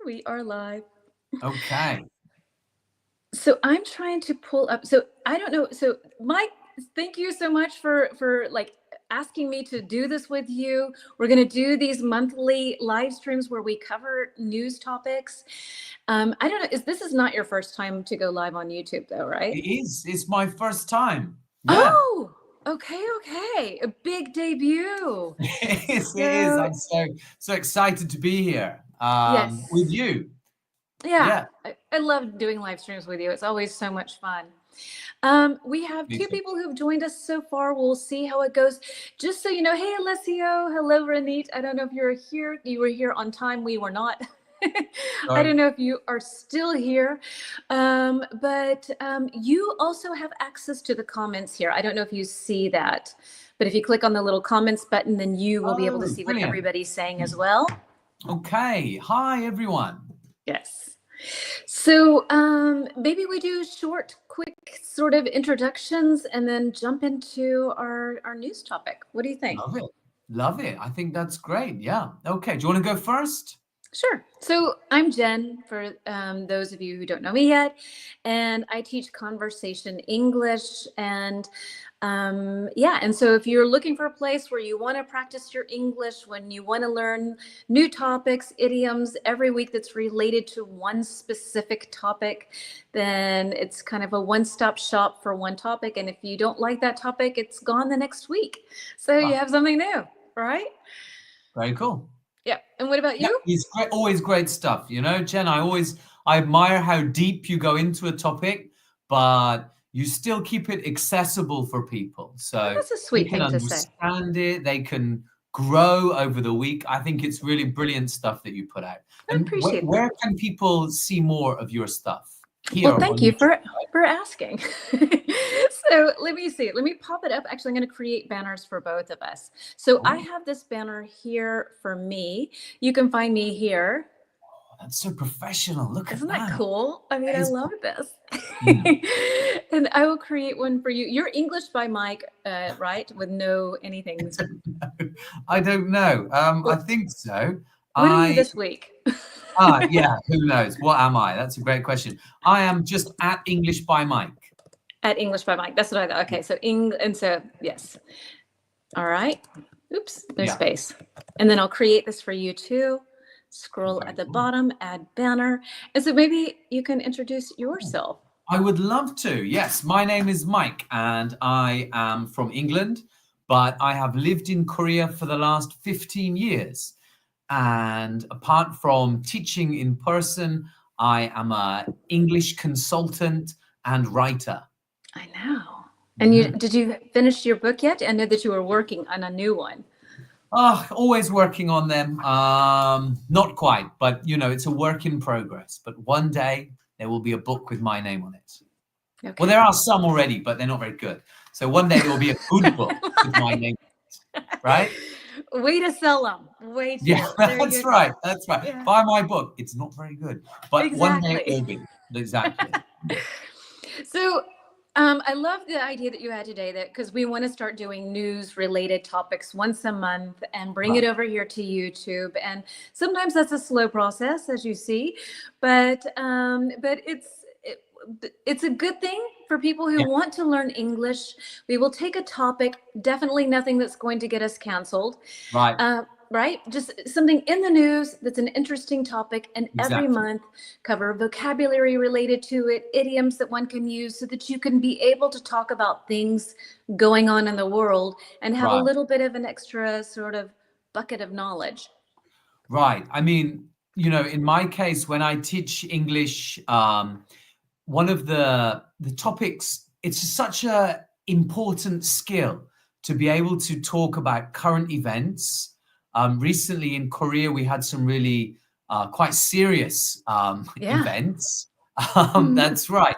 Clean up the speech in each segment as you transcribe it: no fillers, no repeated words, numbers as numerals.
We are live. Okay. So I'm trying to pull up. So I don't know. So Mike, thank you so much for like asking me to do this with you. We're going to do these monthly live streams where we cover news topics. I don't know. This is not your first time to go live on YouTube, though, right? It is. It's my first time. Yeah. Oh, okay, okay. A big debut. It is. It is. So I'm so excited to be here with yes, you. yeah. Yeah. I love doing live streams with you. It's always so much fun. We have Me two too. people who've joined us so far. We'll see how it goes. Just so you know, hey, Alessio. Hello, Ranit. I don't know if you're here. You were here on time. We were not. I Sorry. don't know if you are still here, but you also have access to the comments here. I don't know if you see that, but if you click on the little comments button, then you will be able to Oh, see what brilliant. everybody's saying as well. Okay. Hi, everyone. Yes. So maybe we do short, quick sort of introductions and then jump into our news topic. What do you think? Love it. Love it. I think that's great. Yeah. Okay. Do you want to go first? Sure. So I'm Jen, for those of you who don't know me yet, and I teach conversation English. And yeah, and so if you're looking for a place where you want to practice your English, when you want to learn new topics, idioms every week that's related to one specific topic, then it's kind of a one-stop shop for one topic. And if you don't like that topic, it's gone the next week. So you Ah, have something new, right? very cool. Yeah. And what about Yeah, you? it's great, always great stuff. Jen, I admire how deep you go into a topic, but you still keep it accessible for people. Oh, So that's a they sweet can thing to say. understand it, they can grow over the week. I think it's really brilliant stuff that you put out. I And appreciate that. where can people see more of your stuff? Well, Here on thank you YouTube, for asking. So let me see. Let me pop it up. Actually, I'm going to create banners for both of us. So I right? have this banner here for me. You can find me here. Oh, that's so professional. Look at Isn't that that. cool? I mean, That I is love this. mm. And I will create one for you. You're English by Mike, right? With no anything. I don't know. I Well, think so. what are you I this week? Yeah, who knows? What am I? That's a great question. I am just at English by Mike. At English by Mike. That's what I thought. Yeah. Okay, so and so yes. All right. Oops, no Yeah. space. And then I'll create this for you too. Scroll at Very the cool. bottom, add banner. And so maybe you can introduce yourself. I would love to. Yes, my name is Mike and I am from England, but I have lived in Korea for the last 15 years. And apart from teaching in person, I am a English consultant and writer. I know. And you Mhm. did you finish your book yet? I know that you were working on a new one. Oh, always working on them. Not quite, but it's a work in progress. But one day there will be a book with my name on it. Well, there Okay. are some already, but they're not very good. So one day there will be a good book with my name, right? Way to sell them. Way Yeah, to. There that's you go. right. That's right. Yeah, Buy my book. It's not very good, but one day it exactly. will be. Exactly. So I love the idea that you had today, that because we want to start doing news related topics once a month and bring it Right. over here to YouTube. And sometimes that's a slow process, as you see, but it's a good thing for people who Yeah. want to learn English. We will take a topic, definitely nothing that's going to get us canceled. Right. Right? Just something in the news that's an interesting topic, and every Exactly. month cover vocabulary related to it, idioms that one can use so that you can be able to talk about things going on in the world and have a Right. little bit of an extra sort of bucket of knowledge. Right. I mean, in my case, when I teach English, one of the topics, it's such a important skill to be able to talk about current events. Recently in Korea, we had some really quite serious Yeah. events. Mhm. That's right.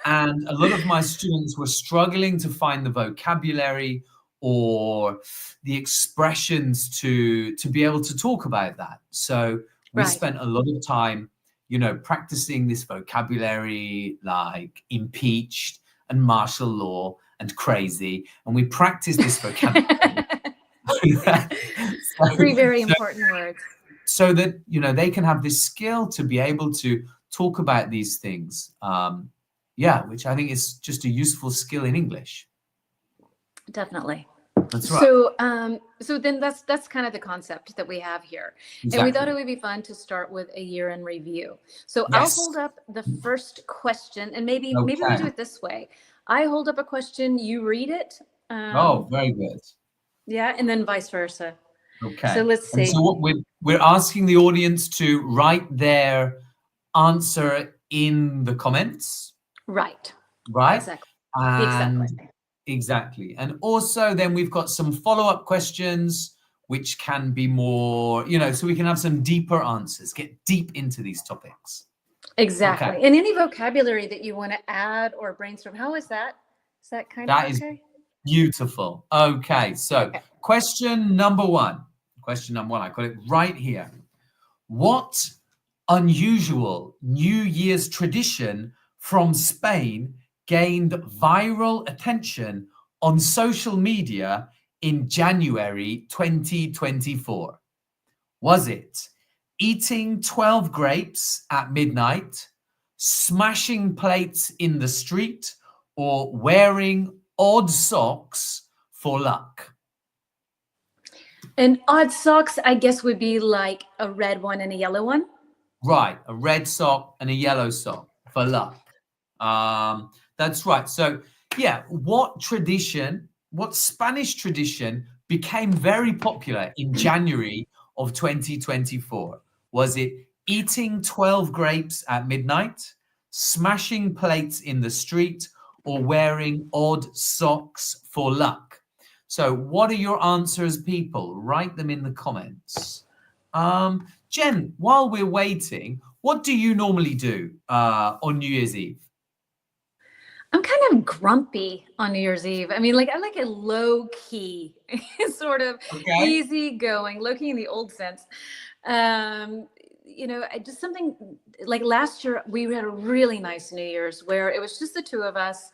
And a lot of my students were struggling to find the vocabulary or the expressions to be able to talk about that. So we Right. spent a lot of time practicing this vocabulary like impeached and martial law and crazy. And we practiced this vocabulary. Yeah. so, Three very so, important words. so that, they can have this skill to be able to talk about these things. Which I think is just a useful skill in English. Definitely. That's right. So then that's kind of the concept that we have here. Exactly. And we thought it would be fun to start with a year in review. So Yes. I'll hold up the first question, and maybe we Okay. do it this way. I hold up a question, you read it. Very good. Yeah, and then vice versa. Okay. So let's see. And so what we're asking the audience to write their answer in the comments. Right. Right? Exactly. And exactly. And also then we've got some follow-up questions which can be more, so we can have some deeper answers, get deep into these topics. Exactly. Okay. And any vocabulary that you want to add or brainstorm, how is that? Is that kind of okay? That is beautiful. Okay. So question number one, I got it right here. What unusual New Year's tradition from Spain gained viral attention on social media in January 2024? Was it eating 12 grapes at midnight, smashing plates in the street, or wearing odd socks for luck? And odd socks, I guess, would be like a red one and a yellow one. Right, a red sock and a yellow sock for luck. That's right. So, what Spanish tradition became very popular in January of 2024? Was it eating 12 grapes at midnight, smashing plates in the street, or wearing odd socks for luck? So what are your answers, people? Write them in the comments. Jen, while we're waiting, what do you normally do on New Year's Eve? I'm kind of grumpy on New Year's Eve. I mean, I like a low key, sort of easy going, low key in the old sense. I just something like last year, we had a really nice New Year's where it was just the two of us.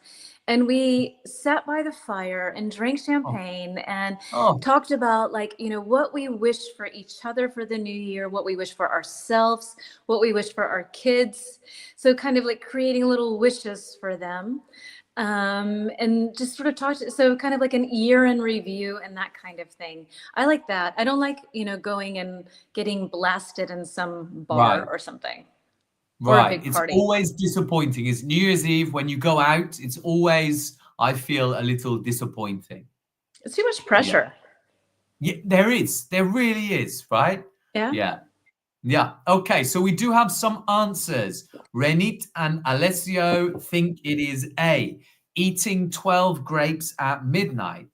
And we sat by the fire and drank champagne and talked about what we wish for each other for the new year, what we wish for ourselves, what we wish for our kids. So kind of like creating little wishes for them. And just sort of so kind of like an year in review and that kind of thing. I like that. I don't like, going and getting blasted in some bar or something. Right. It's always disappointing. It's New Year's Eve when you go out. It's always, I feel, a little disappointing. It's too much pressure. Yeah, there is. There really is, right? Yeah. Yeah. Okay. So we do have some answers. Renit and Alessio think it is A, eating 12 grapes at midnight.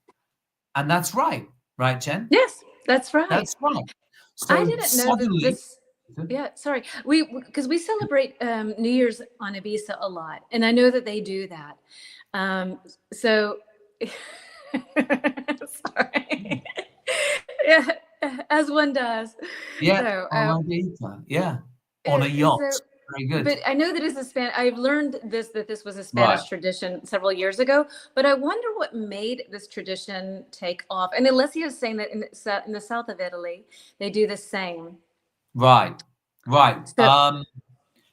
And that's right. Right, Jen? Yes, that's right. That's right. So I didn't know that this... Yeah, sorry. Because we celebrate New Year's on Ibiza a lot, and I know that they do that. So, sorry. Yeah, as one does. Yeah, on Ibiza. Yeah, on a yacht. Very good. But I know that it's a Spanish. I've learned that this was a Spanish tradition several years ago. But I wonder what made this tradition take off. And Alessio is saying that in the south of Italy, they do the same. Right.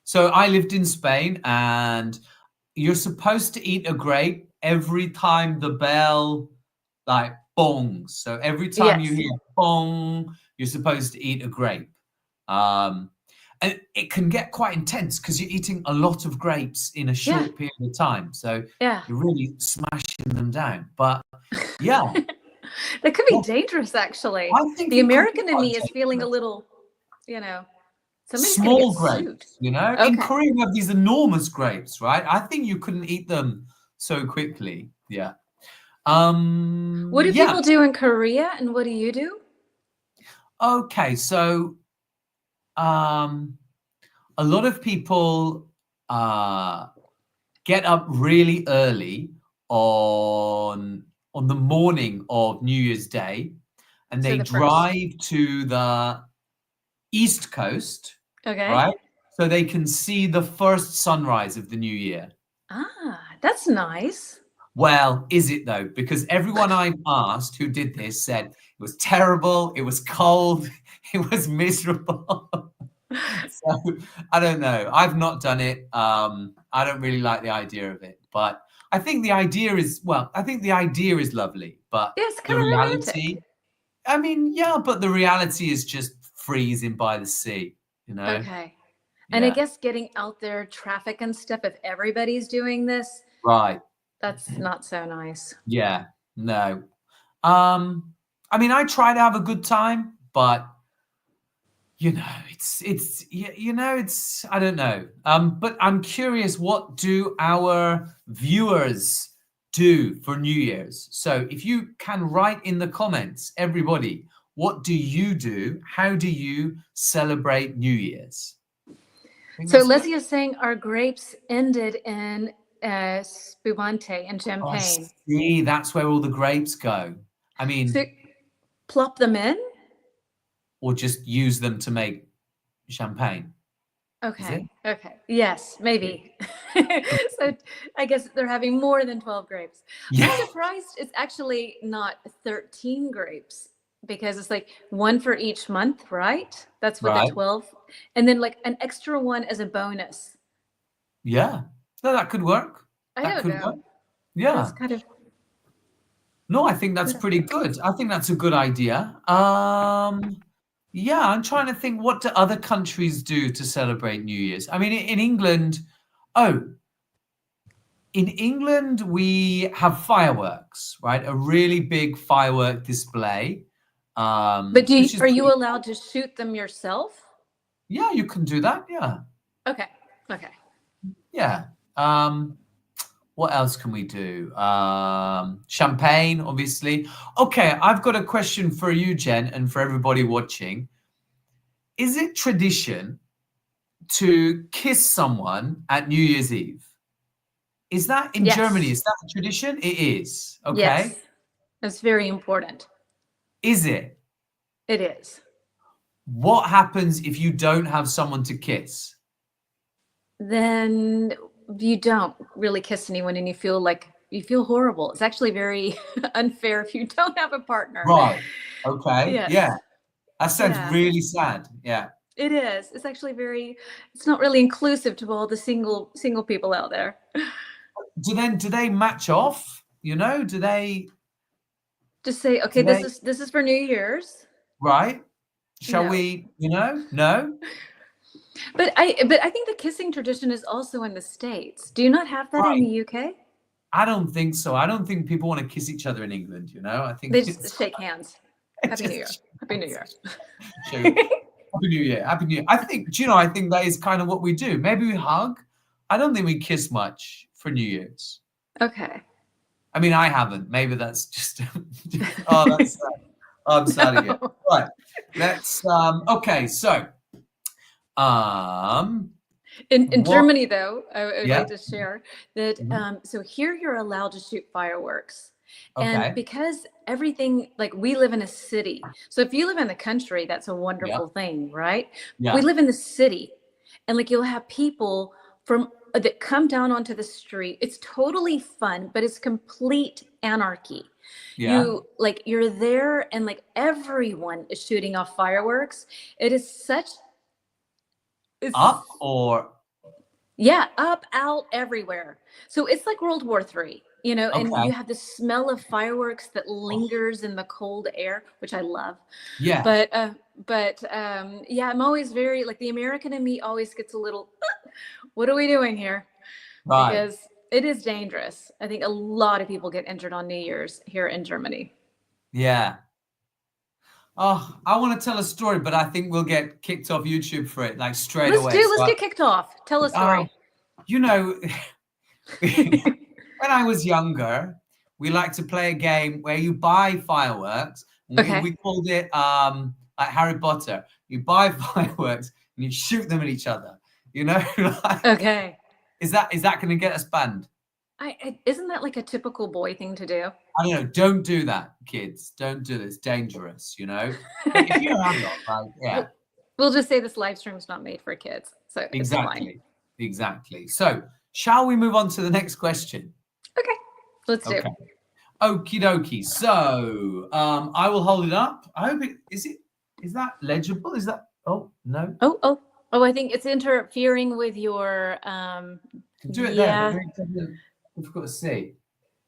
So I lived in Spain, and you're supposed to eat a grape every time the bell bongs. So every time you hear bong, you're supposed to eat a grape. And it can get quite intense because you're eating a lot of grapes in a short period of time. So you're really smashing them down. But that could be dangerous, actually. I think the American in me is feeling a little, small grapes, In Korea, we have these enormous grapes, right? I think you couldn't eat them so quickly. Yeah. What do people do in Korea, and what do you do? Okay, so a lot of people get up really early on the morning of New Year's Day, and they drive to the East Coast. Okay. Right? So they can see the first sunrise of the new year. Ah, that's nice. Well, is it though? Because everyone I've asked who did this said it was terrible, it was cold, It was miserable. So I don't know. I've not done it. I don't really like the idea of it, but I think the idea is lovely, but Yeah, it's the kind of reality, romantic. I mean, yeah, but the reality is just freezing by the sea, Okay. And I Yeah, guess getting out there, traffic and stuff, if everybody's doing this, right. that's not so nice. Yeah, no. I mean, I try to have a good time, but it's I don't know. But I'm curious, what do our viewers do for New Year's? So if you can write in the comments, everybody, what do you do? How do you celebrate New Year's? I think So that's good. Leslie is saying our grapes ended in Spumante and Oh, I Champagne. see. That's where all the grapes go. I So mean, plop them in? or just use them to make champagne. Is it? Okay. Okay. Yes, maybe. So I guess they're having more than 12 grapes. I'm Yeah. surprised it's actually not 13 grapes because it's like one for each month, right? That's what the Right. 12. And then like an extra one as a bonus. Yeah. No, that could work. I That don't could work. know. That's Yeah. kind of No, I think that's pretty good. I think that's a good idea. Yeah, I'm trying to think, what do other countries do to celebrate New Year's? I mean, in England, oh, in England we have fireworks, right? A really big firework display, But which is are you pretty allowed cool. to shoot them yourself? Yeah, you can do that. Yeah, Okay. Okay. yeah. What else can we do? Champagne, obviously. Okay, I've got a question for you, Jen, and for everybody watching. Is it tradition to kiss someone at New Year's Eve? Is that in Germany? Yes. Is that a tradition? It is. Okay. Yes. That's very important. Is it? It is. What happens if you don't have someone to kiss? Then you don't really kiss anyone and you feel horrible. It's actually very unfair if you don't have a partner. Right. Okay. Yes. Yeah. That sounds Yeah. really sad. Yeah. It is. It's actually it's not really inclusive to all the single people out there. Do they match off? Do they Just say, okay, do they this is for New Year's. right? Shall No. we, No? But I think the kissing tradition is also in the States. Do you not have that in Right. the UK? I don't think so. I don't think people want to kiss each other in England, I think They it's just shake hands. Happy New Year. just Happy New Year. Happy New Year. Happy New Year. I think that is kind of what we do. Maybe we hug. I don't think we kiss much for New Year's. Okay. I mean, I haven't. Maybe that's just oh, that's sad. I'm sad again. No. Right. Let's okay, so um In what Germany, though, I would yeah. like to share that. Mhm. So here you're allowed to shoot fireworks. And Okay. because everything, like we live in a city. So if you live in the country, that's a Yeah. wonderful thing, right? We Yeah. live in the city. And like you'll have people from that come down onto the street. It's totally fun, but it's complete anarchy. Yeah. You're there and like everyone is shooting off fireworks. It is such it's Up or Yeah, up, out, everywhere. So it's like World War III, and okay. you have the smell of fireworks that lingers in the cold air, which I love. Yeah. But yeah, I'm always very like the American in me always gets a little, what are we doing here? Right. Because it is dangerous. I think a lot of people get injured on New Year's here in Germany. Yeah. Oh, I want to tell a story, but I think we'll get kicked off YouTube for it, like straight away. Let's get kicked off. Tell a Oh, story. when I was younger, we liked to play a game where you buy fireworks. And Okay. we called it like Harry Potter. You buy fireworks and you shoot them at each other. Like, Okay. is that going to get us banned? Isn't that like a typical boy thing to do? I don't know. Don't do that, kids. Don't do this. Dangerous. If you're adult, like, yeah. We'll just say this live stream is not made for kids, so it's fine. Exactly. So, shall we move on to the next question? Okay, let's do. Okie dokie. So, I will hold it up. I hope is it Is that legible? Is that? Oh no. Oh, I think it's interfering with your Can do it there, but yeah, maybe it's a bit difficult to see.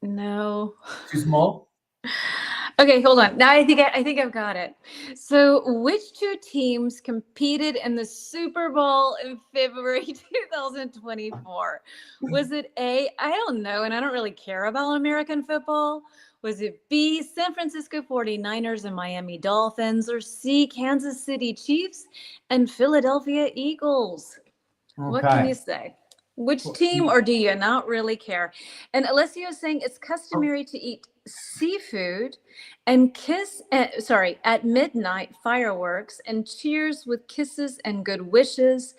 no. Too small. Okay, hold on. Now I think I've got it. So, which two teams competed in the Super Bowl in February 2024? Was it A, I don't know, and I don't really care about American football. Was it B, San Francisco 49ers and Miami Dolphins, or C, Kansas City Chiefs and Philadelphia Eagles? What can Okay. you say? Which team, or do you not really care? And Alessio is saying it's customary to eat seafood and at midnight fireworks and cheers with kisses and good wishes.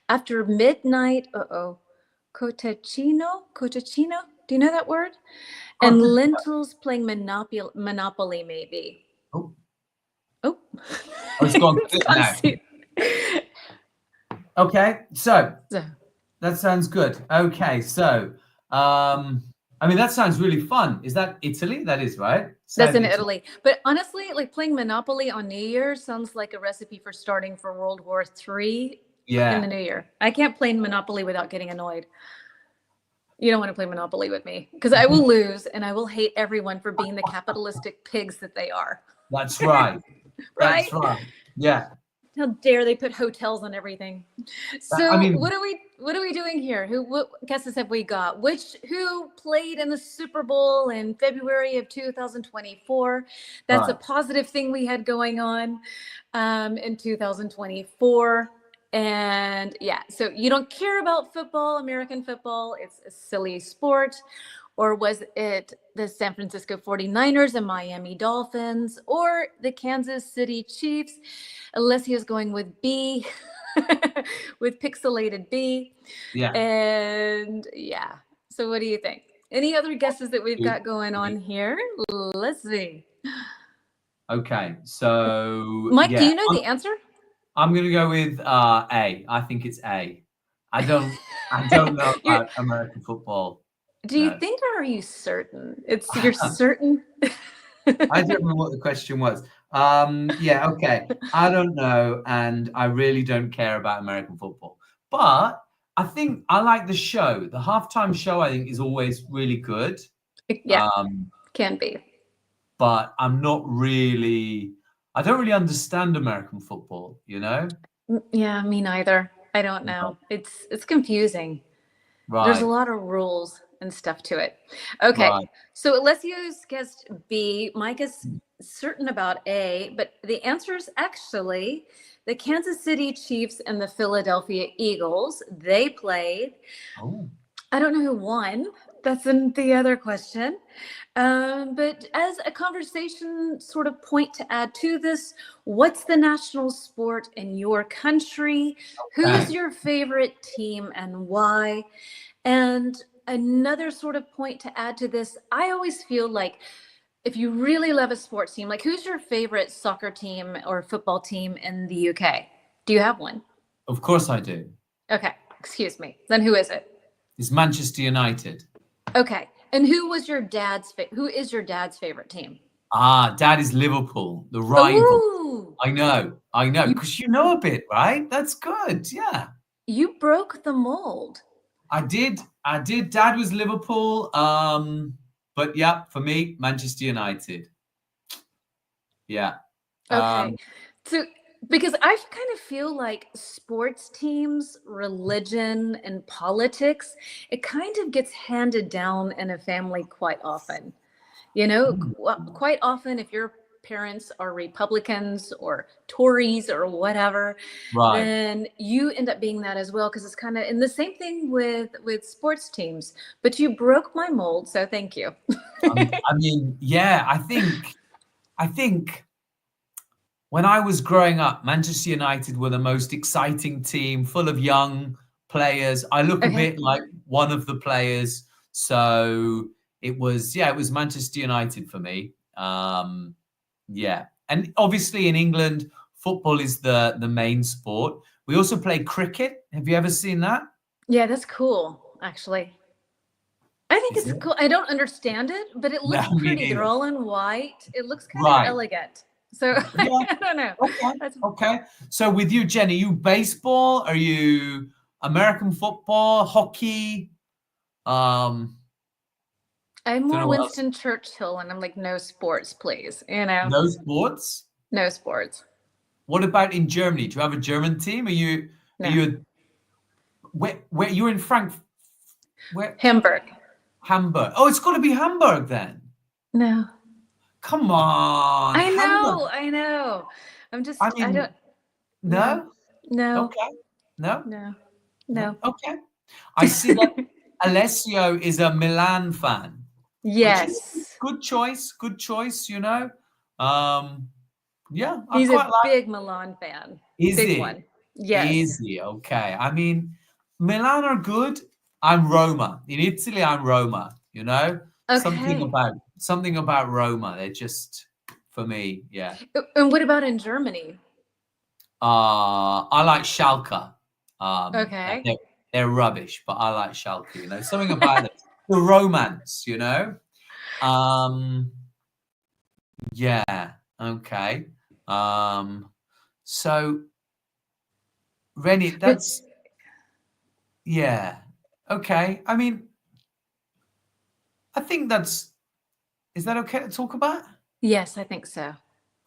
After midnight, cotechino? Cotechino? Do you know that word? And lentils playing Monopoly, maybe. Oh, Oh, it's gone It's good gone now. soup. Okay, so So, that sounds good. Okay, so I mean that sounds really fun. Is that Italy? That is right. that's Sounds in Italy. But honestly, like playing Monopoly on New Year sounds like a recipe for starting for World War III in the Yeah, new year. I can't play Monopoly without getting annoyed. You don't want to play Monopoly with me because I will lose and I will hate everyone for being the capitalistic pigs that they are. that's right. Right? That's right. Yeah. How dare they put hotels on everything? I So mean, right. positive thing we had going on in 2024. And yeah, so you don't care about football, American football. It's a silly sport. Or was it the San Francisco 49ers and Miami Dolphins or the Kansas City Chiefs? Alessia's going with B, with pixelated B. Yeah. And yeah, so what do you think? Any other guesses that we've got going on here? Let's see. Okay, so Mike, do yeah, you know the answer? I'm gonna go with A. I think it's A. I don't know You're, about American football. do you No. think, or are you certain? You're certain? I don't know what the question was. Yeah, okay. I don't know, and I really don't care about American football. But I think I like the show. The halftime show, I think, is always really good. Yeah, Um, can be. but I'm not really. I don't really understand American football. You know? Yeah, me neither. I don't know. It's confusing. There's a Right, lot of rules and stuff to it. Okay, right. so Alessio's guessed B. Mike is certain about A, but the answer is actually the Kansas City Chiefs and the Philadelphia Eagles. They played. Oh, I don't know who won. That's the other question. But as a conversation sort of point to add to this, what's the national sport in your country? Who's okay. your favorite team and why? And another sort of point to add to this, I always feel like if you really love a sports team, like who's your favorite soccer team or football team in the UK? Do you have one? Of course I do. Okay, excuse me. Then who is it? It's Manchester United. Okay. And who is your dad's favorite team? Dad is Liverpool, the rival. Ooh, I know, you because you know a bit, right? That's good. Yeah, you broke the mold. I did. I did. Dad was Liverpool. But yeah, for me, Manchester United. Yeah. Okay. Um, So, because I kind of feel like sports teams, religion, and politics, it kind of gets handed down in a family quite often. Quite often, if your parents are Republicans or Tories or whatever, right. then you end up being that as well. Because it's kind of, and the same thing with sports teams. But you broke my mold, so thank you. I mean, yeah. I think when I was growing up, Manchester United were the most exciting team, full of young players. I look a Okay. bit like one of the players, so it was Manchester United for me. Yeah, and obviously in England, football is the main sport. We also play cricket. Have you ever seen that? Yeah, that's cool, actually. I think Is it's it? cool. I don't understand it, but it No, looks me pretty. They're neither. all in white. It looks kind of Right. elegant. So Yeah. I don't know. Okay. That's Okay. So with you, Jen, are you baseball? Are you American football, hockey? Um, I'm don't more know what else. Winston Churchill, and I'm like, no sports, please. You know, No sports. no sports. What about in Germany? Do you have a German team? Are No. you where you're in Frankfurt? Where Hamburg. Hamburg? Oh, it's got to be Hamburg then. No. Come on, I Hamburg. know. I know. I I don't, mean, no, no. no, Okay. No. no, No. no. Okay. I see that Alessio is a Milan fan, which is a Yes. good choice. Good choice, you know. Um, yeah, I He's quite a like. big Milan fan. Is Big he? one. Yes. Is he? Okay. I mean, Milan are good. I'm Roma. In Italy, I'm Roma, you know? Okay. Something about Roma. They're just for me, yeah. And what about in Germany? I like Schalke. Okay. They're rubbish, but I like Schalke, you know. Something about it. The romance, you know. Um, yeah, okay. So Rennie, But that's yeah. Okay. I mean, I think is that okay to talk about? yes, I think so.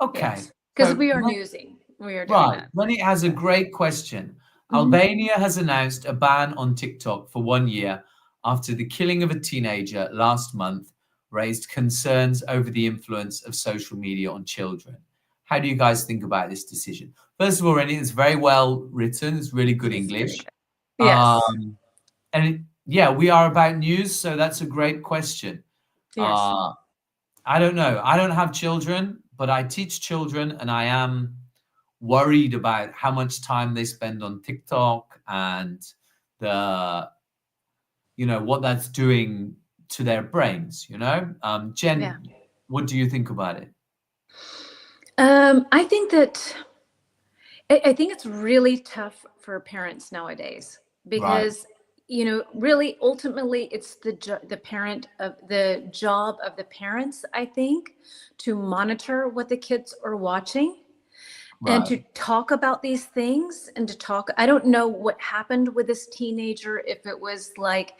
Okay. Yes. Because So we are newsing. We are doing right, that. Rennie has a So. great question. Mhm. Albania has announced a ban on TikTok for 1 year after the killing of a teenager last month raised concerns over the influence of social media on children. How do you guys think about this decision? First of all, Rennie, it's very well written. It's really good It's very English. good. Yes. Yeah, we are about news, so that's a great question. Yes. Uh, I don't know. I don't have children, but I teach children, and I am worried about how much time they spend on TikTok and the, what that's doing to their brains, you know? Yeah. Jen, what do you think about it? I think that I think it's really tough for parents nowadays Right, because really ultimately it's the job of the parents, I think, to monitor what the kids are watching and right, to talk about these things and to talk. I don't know what happened with this teenager, if it was like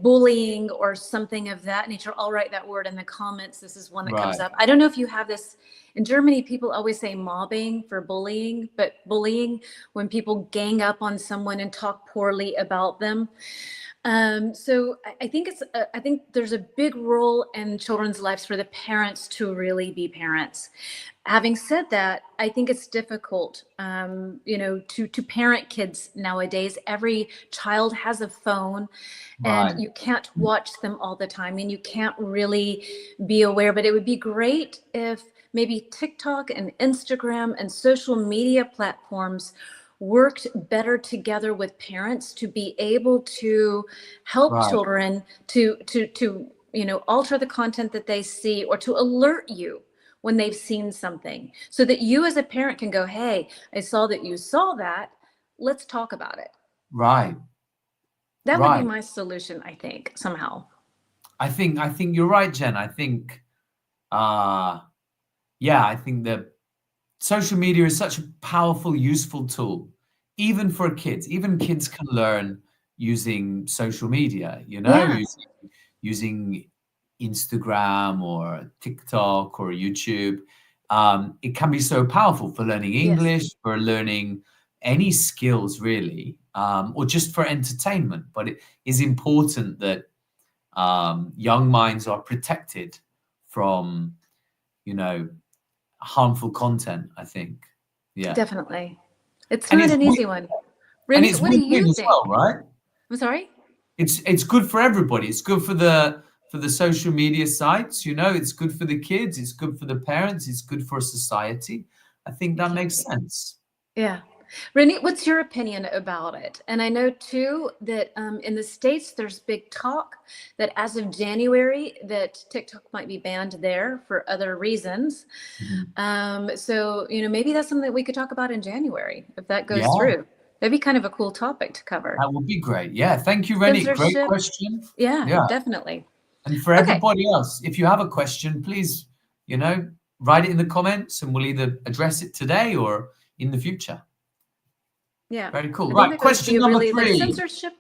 bullying or something of that nature. I'll write that word in the comments. This is one that comes right, up. I don't know if you have this in Germany. People always say mobbing for bullying, but bullying when people gang up on someone and talk poorly about them. So I think I think there's a big role in children's lives for the parents to really be parents. Having said that, I think it's difficult, to parent kids nowadays. Every child has a phone, and right, you can't watch them all the time, and you can't really be aware. But it would be great if maybe TikTok and Instagram and social media platforms worked better together with parents to be able to help right, children to alter the content that they see, or to alert you when they've seen something, so that you as a parent can go, hey, I saw that you saw that, let's talk about it. right, That would be right. my solution, I think, somehow. I think you're right, Jen. I think, yeah, I think that social media is such a powerful, useful tool, even for kids. Even kids can learn using social media, Yeah. using Instagram or TikTok or YouTube. It can be so powerful for learning Yes. English, for learning any skills, really, or just for entertainment. But it is important that young minds are protected from, you know, harmful content, I think. Yeah. Definitely. It's And not it's an win- easy one. and Rennie, it's what do win-win you as well, think? right? I'm sorry. It's good for everybody. It's good for the social media sites, it's good for the kids, it's good for the parents, it's good for society. I think that makes Exactly. sense. Yeah. Rennie, what's your opinion about it? And I know too that in the States, there's big talk that as of January, that TikTok might be banned there for other reasons. Mhm. So, maybe that's something that we could talk about in January if that goes Yeah, through. That'd be kind of a cool topic to cover. that would be great. Yeah, thank you, Rennie. Great Censorship. question. Yeah, Yeah. definitely. And for Okay. everybody else, if you have a question, please, you know, write it in the comments and we'll either address it today or in the future. Yeah. Very cool. I think Right, that could question be number really, there's 3. censorship.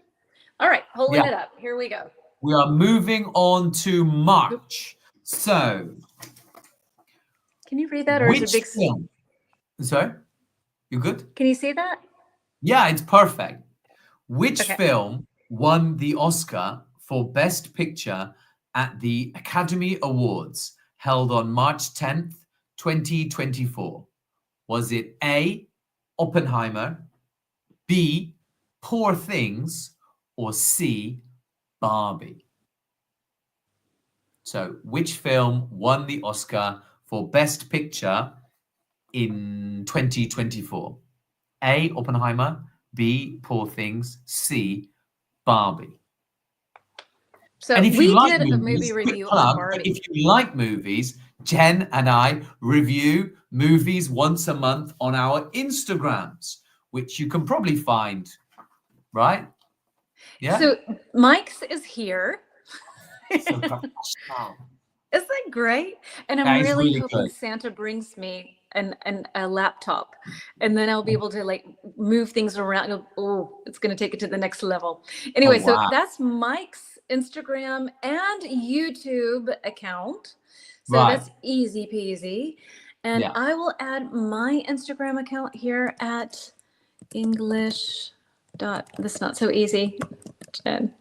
All right, holding Yeah. it up. Here we go. We are moving on to March. So, Can you read that, or is it which big? film? Sorry? You good? Can you see that? Yeah, it's perfect. Which Okay. film won the Oscar for Best Picture at the Academy Awards held on March 10th, 2024? Was it A, Oppenheimer, B, Poor Things, or C, Barbie? So, which film won the Oscar for Best Picture in 2024? A, Oppenheimer, B, Poor Things, C, Barbie. So And if you we like did a movie movies, quick review on plug, but Barbie. if you like movies, Jen and I review movies once a month on our Instagrams, which you can probably find, right? Yeah. So Mike's is here. So professional. Isn't that great? And I'm That is really really hoping good. Santa brings me a laptop, and then I'll be able to like move things around. Oh, it's going to take it to the next level. Anyway, so wow. that's Mike's Instagram and YouTube account. So Right. that's easy peasy. And Yeah. I will add my Instagram account here at English. That's not so easy, Jen.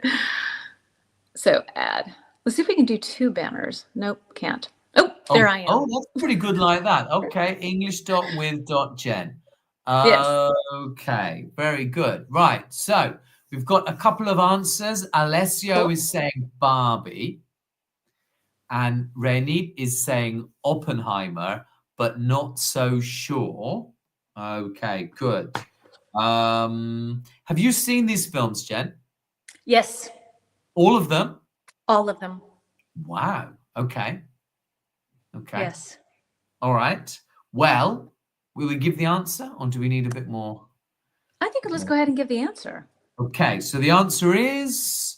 So add. Let's see if we can do 2 banners. Nope, can't. Oh, there I am. Oh, that's pretty good like that. Okay, english.with.jen. Yes. Okay, very good. Right, so we've got a couple of answers. Alessio Cool. is saying Barbie, and Renit is saying Oppenheimer, but not so sure. Okay, good. Have you seen these films, Jen? Yes, All of them? all of them. Wow. Okay. Okay. Yes. All right. Well, will we give the answer or do we need a bit more? I think let's go ahead and give the answer. Okay, so the answer is,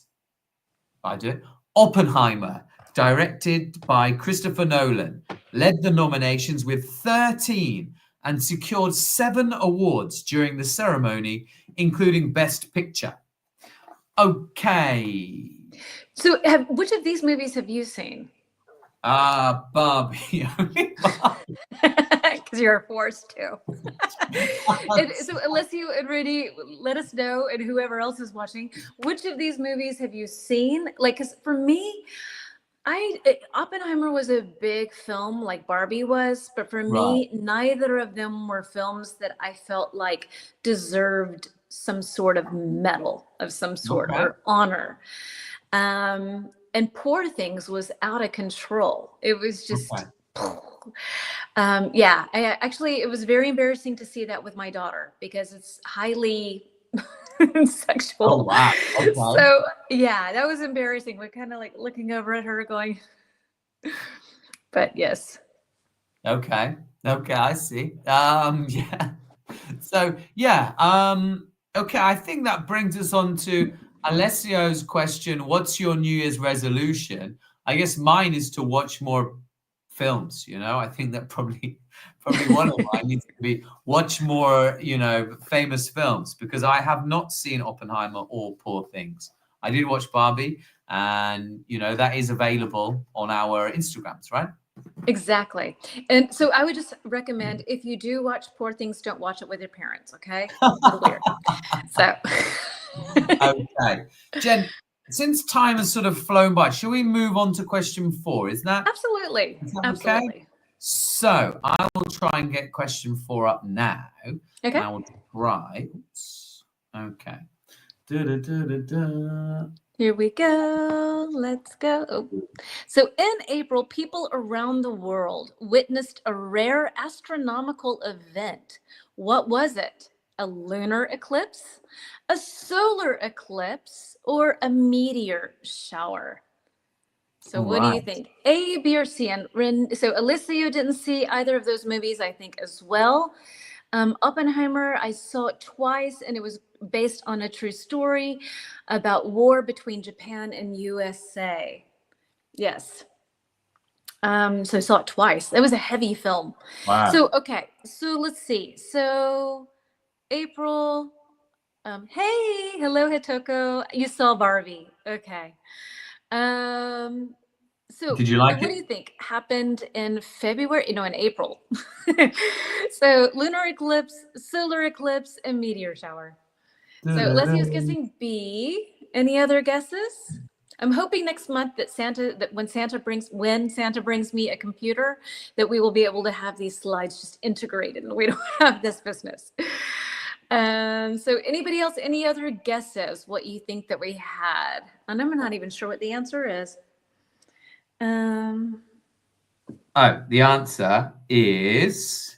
I do it, Oppenheimer, directed by Christopher Nolan, led the nominations with 13 and secured 7 awards during the ceremony, including Best Picture. Okay. So which of these movies have you seen? Barbie. Because you're forced to. So Alessio and Rudy, let us know, and whoever else is watching, which of these movies have you seen? Like, because for me, Oppenheimer was a big film like Barbie was, but for me, neither of them were films that I felt like deserved some sort of medal of some sort or honor. And Poor Things was out of control. It was just, yeah. It was very embarrassing to see that with my daughter because it's highly sexual. Oh, wow. Okay. So yeah, that was embarrassing. We're kind of like looking over at her going, but yes. Okay, I see. Yeah. So yeah, okay, I think that brings us on to Alessio's question. What's your New Year's resolution? I guess mine is to watch more films, I think that probably one of mine needs to be watch more, famous films, because I have not seen Oppenheimer or Poor Things. I did watch Barbie, and that is available on our Instagrams, right? Exactly. And so I would just recommend, if you do watch Poor Things, don't watch it with your parents, okay? A little weird. So okay. Jen, since time has sort of flown by, shall we move on to question 4? Is that absolutely. okay? So I will try and get question 4 up now. Okay. And I will try. Oops. Okay. Here we go. Let's go. Oh. So in April, people around the world witnessed a rare astronomical event. What was it? A lunar eclipse, a solar eclipse, or a meteor shower? So what do you think? A, B, or C? And so Alessio didn't see either of those movies, I think, as well. Oppenheimer, I saw it twice, and it was based on a true story about war between Japan and USA. Yes. So I saw it twice. It was a heavy film. Wow. So okay, so let's see. So April. Hey, hello, Hitoko. You saw Barbie. Okay. Um, so Did you like what do it? you think happened in February? No, in April. So lunar eclipse, solar eclipse, and meteor shower. So Leslie was guessing B. Any other guesses? I'm hoping next month that when Santa brings me a computer, that we will be able to have these slides just integrated and we don't have this business. So anybody else, any other guesses what you think that we had? And I'm not even sure what the answer is. Oh, the answer is.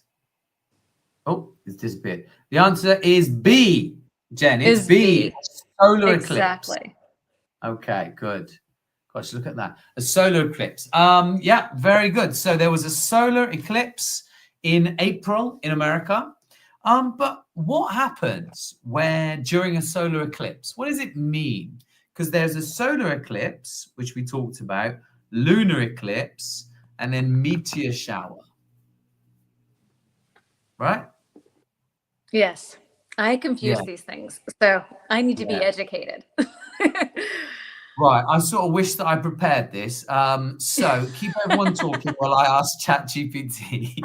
Oh, it's disappeared. The answer is B, Jen. It's Is B. B. Solar eclipse. Exactly. Okay, good. Gosh, look at that. A solar eclipse. Yeah, very good. So there was a solar eclipse in April in America. But what happens during a solar eclipse? What does it mean? Because there's a solar eclipse, which we talked about, lunar eclipse, and then meteor shower. Right? Yes. I confuse Yeah. these things. So I need to be educated. Right, I sort of wish that I prepared this. So keep everyone talking while I ask ChatGPT.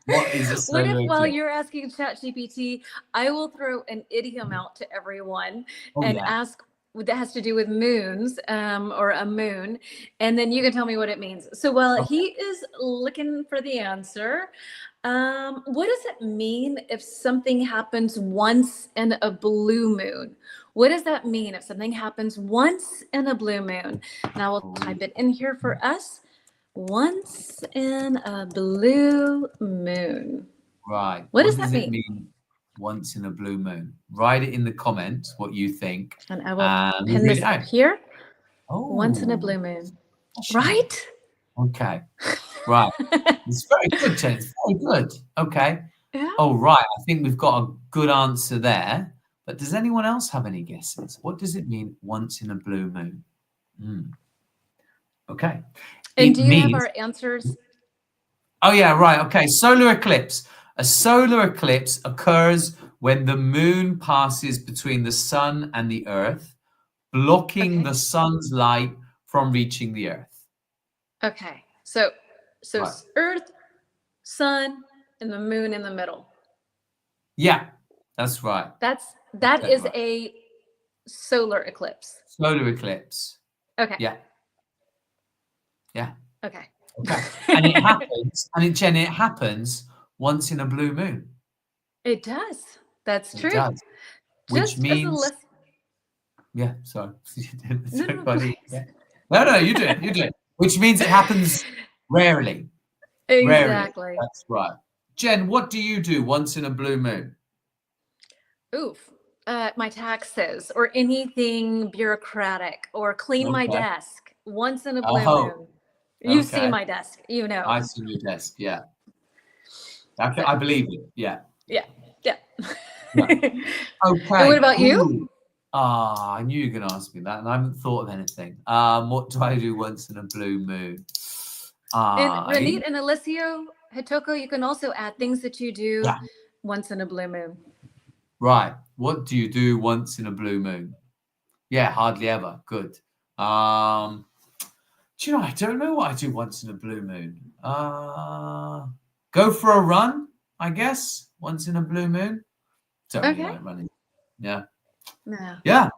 What is a solar What if while eclipse? you're asking ChatGPT, I will throw an idiom out to everyone and yeah. ask what that has to do with moons, or a moon, and then you can tell me what it means. So while he is looking for the answer, what does it mean if something happens once in a blue moon? What does that mean if something happens once in a blue moon? And I will type it in here for us. Once in a blue moon. Right. What does that mean? Once in a blue moon? Write it in the comments what you think. And I will we'll pin read this it up out. here. Oh, Once in a blue moon. Right? Okay. Right. It's very good, Jen. It's very good. Okay. Yeah. Oh, right. I think we've got a good answer there. But does anyone else have any guesses? What does it mean, once in a blue moon? Okay. And do you have our answers? Oh, yeah, right. Okay. Solar eclipse. A solar eclipse occurs when the moon passes between the sun and the earth, blocking the sun's light from reaching the earth. Okay. So Right. Earth, sun, and the moon in the middle. Yeah, that's right. That is a solar eclipse. Solar eclipse. Okay. Yeah. Yeah. Okay. Okay. And it happens, Jen, it happens once in a blue moon. It does. That's true. It does. Which means. Yeah, sorry. No, you do it. You do it. Which means it happens rarely. Exactly. Rarely. That's right. Jen, what do you do once in a blue moon? Oof. My taxes or anything bureaucratic, or clean my desk once in a blue moon. You see my desk, you know. I see your desk, yeah. I believe you, yeah. Yeah. Okay. And what about you? I knew you were going to ask me that, and I haven't thought of anything. What do I do once in a blue moon? And Ranit and Alessio, Hitoko, you can also add things that you do once in a blue moon. Right. What do you do once in a blue moon? Yeah, hardly ever. Good. Do you know, I don't know what I do once in a blue moon. Go for a run, I guess, once in a blue moon. Don't really like running. Yeah. No. Yeah.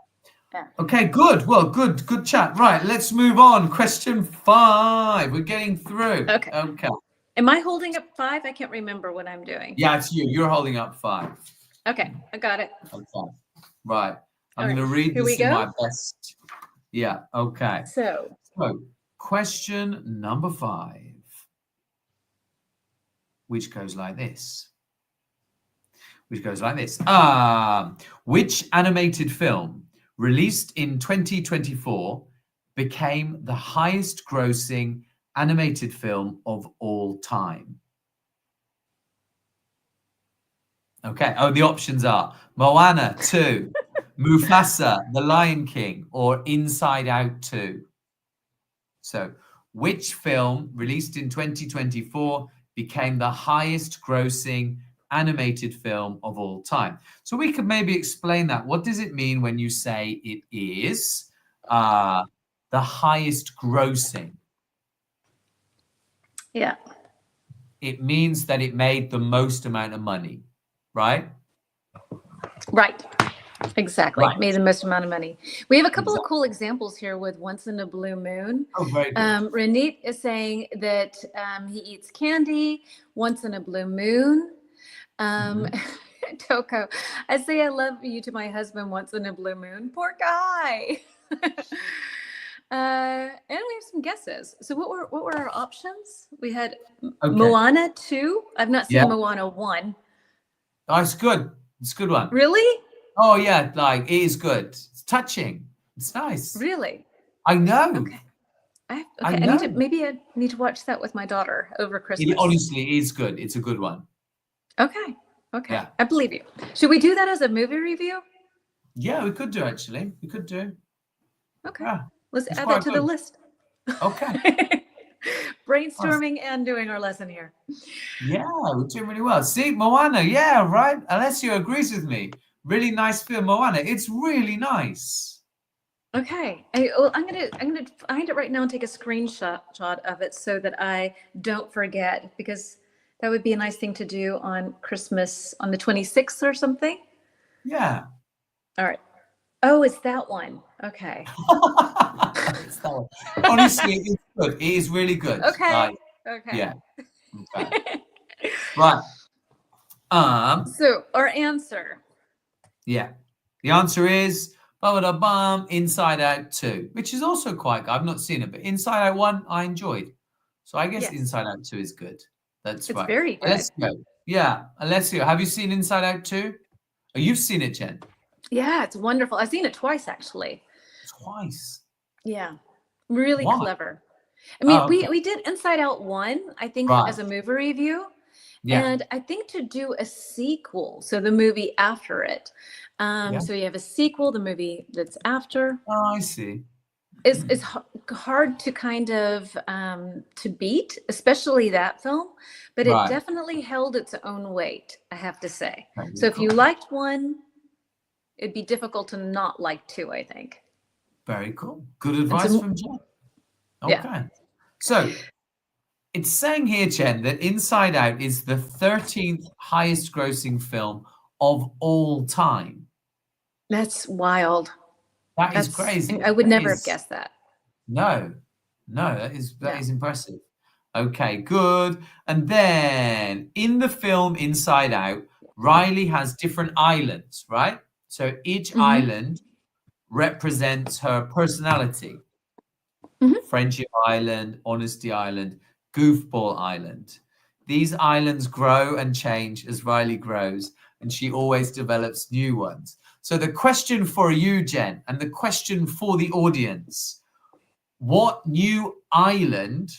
Okay, good. Well, good chat. Right, let's move on. Question 5. We're getting through. Okay. Am I holding up 5? I can't remember what I'm doing. Yeah, it's you. You're holding up 5. Okay, I got it. Okay. Right. I'm going to read this in my best. Yeah, okay. So, question number 5, which goes like this. Which animated film released in 2024 became the highest grossing animated film of all time? Okay. Oh, the options are Moana 2, Mufasa, The Lion King, or Inside Out 2. So, Which film released in 2024 became the highest grossing animated film of all time? So we could maybe explain that. What does it mean when you say it is the highest grossing? Yeah. It means that it made the most amount of money, right? Right. Exactly. Right. Made the most amount of money. We have a couple of Exactly. cool examples here with Once in a Blue Moon. Oh, very good. Renit is saying that he eats candy once in a blue moon. Toko, I say I love you to my husband once in a blue moon. Poor guy. And we have some guesses. So what were our options? We had Moana 2. I've not seen Yeah. Moana 1. Oh, it's good. It's a good one. Really? Oh, yeah. Like, it is good. It's touching. It's nice. Really? I know. Okay. I know. Maybe I need to watch that with my daughter over Christmas. It honestly is good. It's a good one. Okay. Yeah. I believe you. Should we do that as a movie review? Yeah, we could do, actually. We could do. Okay. Yeah, let's it's add quite that to the good. list. Okay. Brainstorming and doing our lesson here. Yeah, we're doing really well. See, Moana. Yeah, right. Alessio agrees with me. Really nice film, Moana. It's really nice. Okay. I'm gonna find it right now and take a screenshot of it so that I don't forget, because that would be a nice thing to do on Christmas on the 26th or something. Yeah. All right. Oh, it's that one. Okay. It's that one. Honestly, it's good. It is really good. Okay. Okay. Yeah. Okay. Right. So our answer. Yeah. The answer is Inside Out 2, which is also quite good. I've not seen it, but Inside Out 1 I enjoyed. So I guess Yes. Inside Out 2 is good. That's right. It's very good. Alessio, have you seen Inside Out 2? Oh, you've seen it, Jen? Yeah, it's wonderful. I've seen it twice, actually. Twice? Yeah. Really Why? clever. I mean, okay. we did Inside Out 1, I think, Right. as a movie review. Yeah. And I think to do a sequel, so the movie after it. So you have a sequel, the movie that's after. Oh, I see. It's hard to kind of to beat, especially that film, but Right. it definitely held its own weight, I have to say. Very So if cool. you liked 1, it'd be difficult to not like 2, I think. Very cool. Good advice from Jen. Okay. Yeah. So it's saying here, Jen, that Inside Out is the 13th highest grossing film of all time. That's wild. That's crazy. I would never have guessed that. No, that is impressive. Okay, good. And then in the film Inside Out, Riley has different islands, right? So each island represents her personality. Friendship Island, Honesty Island, Goofball Island. These islands grow and change as Riley grows, and she always develops new ones. So the question for you, Jen, and the question for the audience, what new island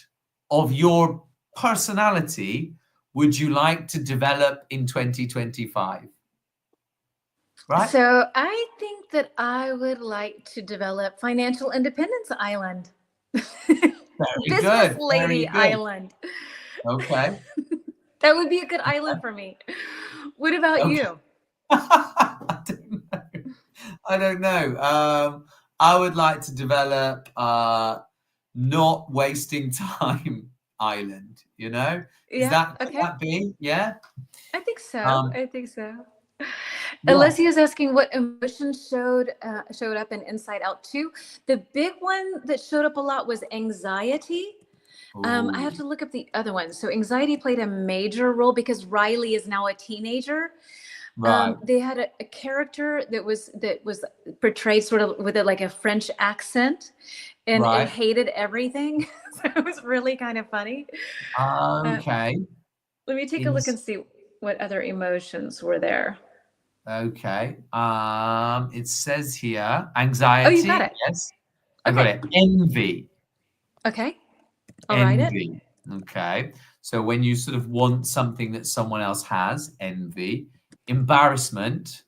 of your personality would you like to develop in 2025? Right? So I think that I would like to develop Financial Independence Island. Very good. Lady Island. Okay. That would be a good island for me. What about you? I don't know. I would like to develop not wasting time island, you know? Could that be? Yeah? I think so. Yeah. Alessia's asking what emotions showed up in Inside Out 2. The big one that showed up a lot was anxiety. I have to look up the other ones. So anxiety played a major role because Riley is now a teenager. Right. They had a character that was portrayed sort of with like a French accent, and it hated everything. So it was really kind of funny. Okay. Let me take a look and see what other emotions were there. Okay. It says here anxiety. Oh, you got it. Yes. I got it. Envy. Okay. I'll write it. Okay. So when you sort of want something that someone else has, envy. Embarrassment.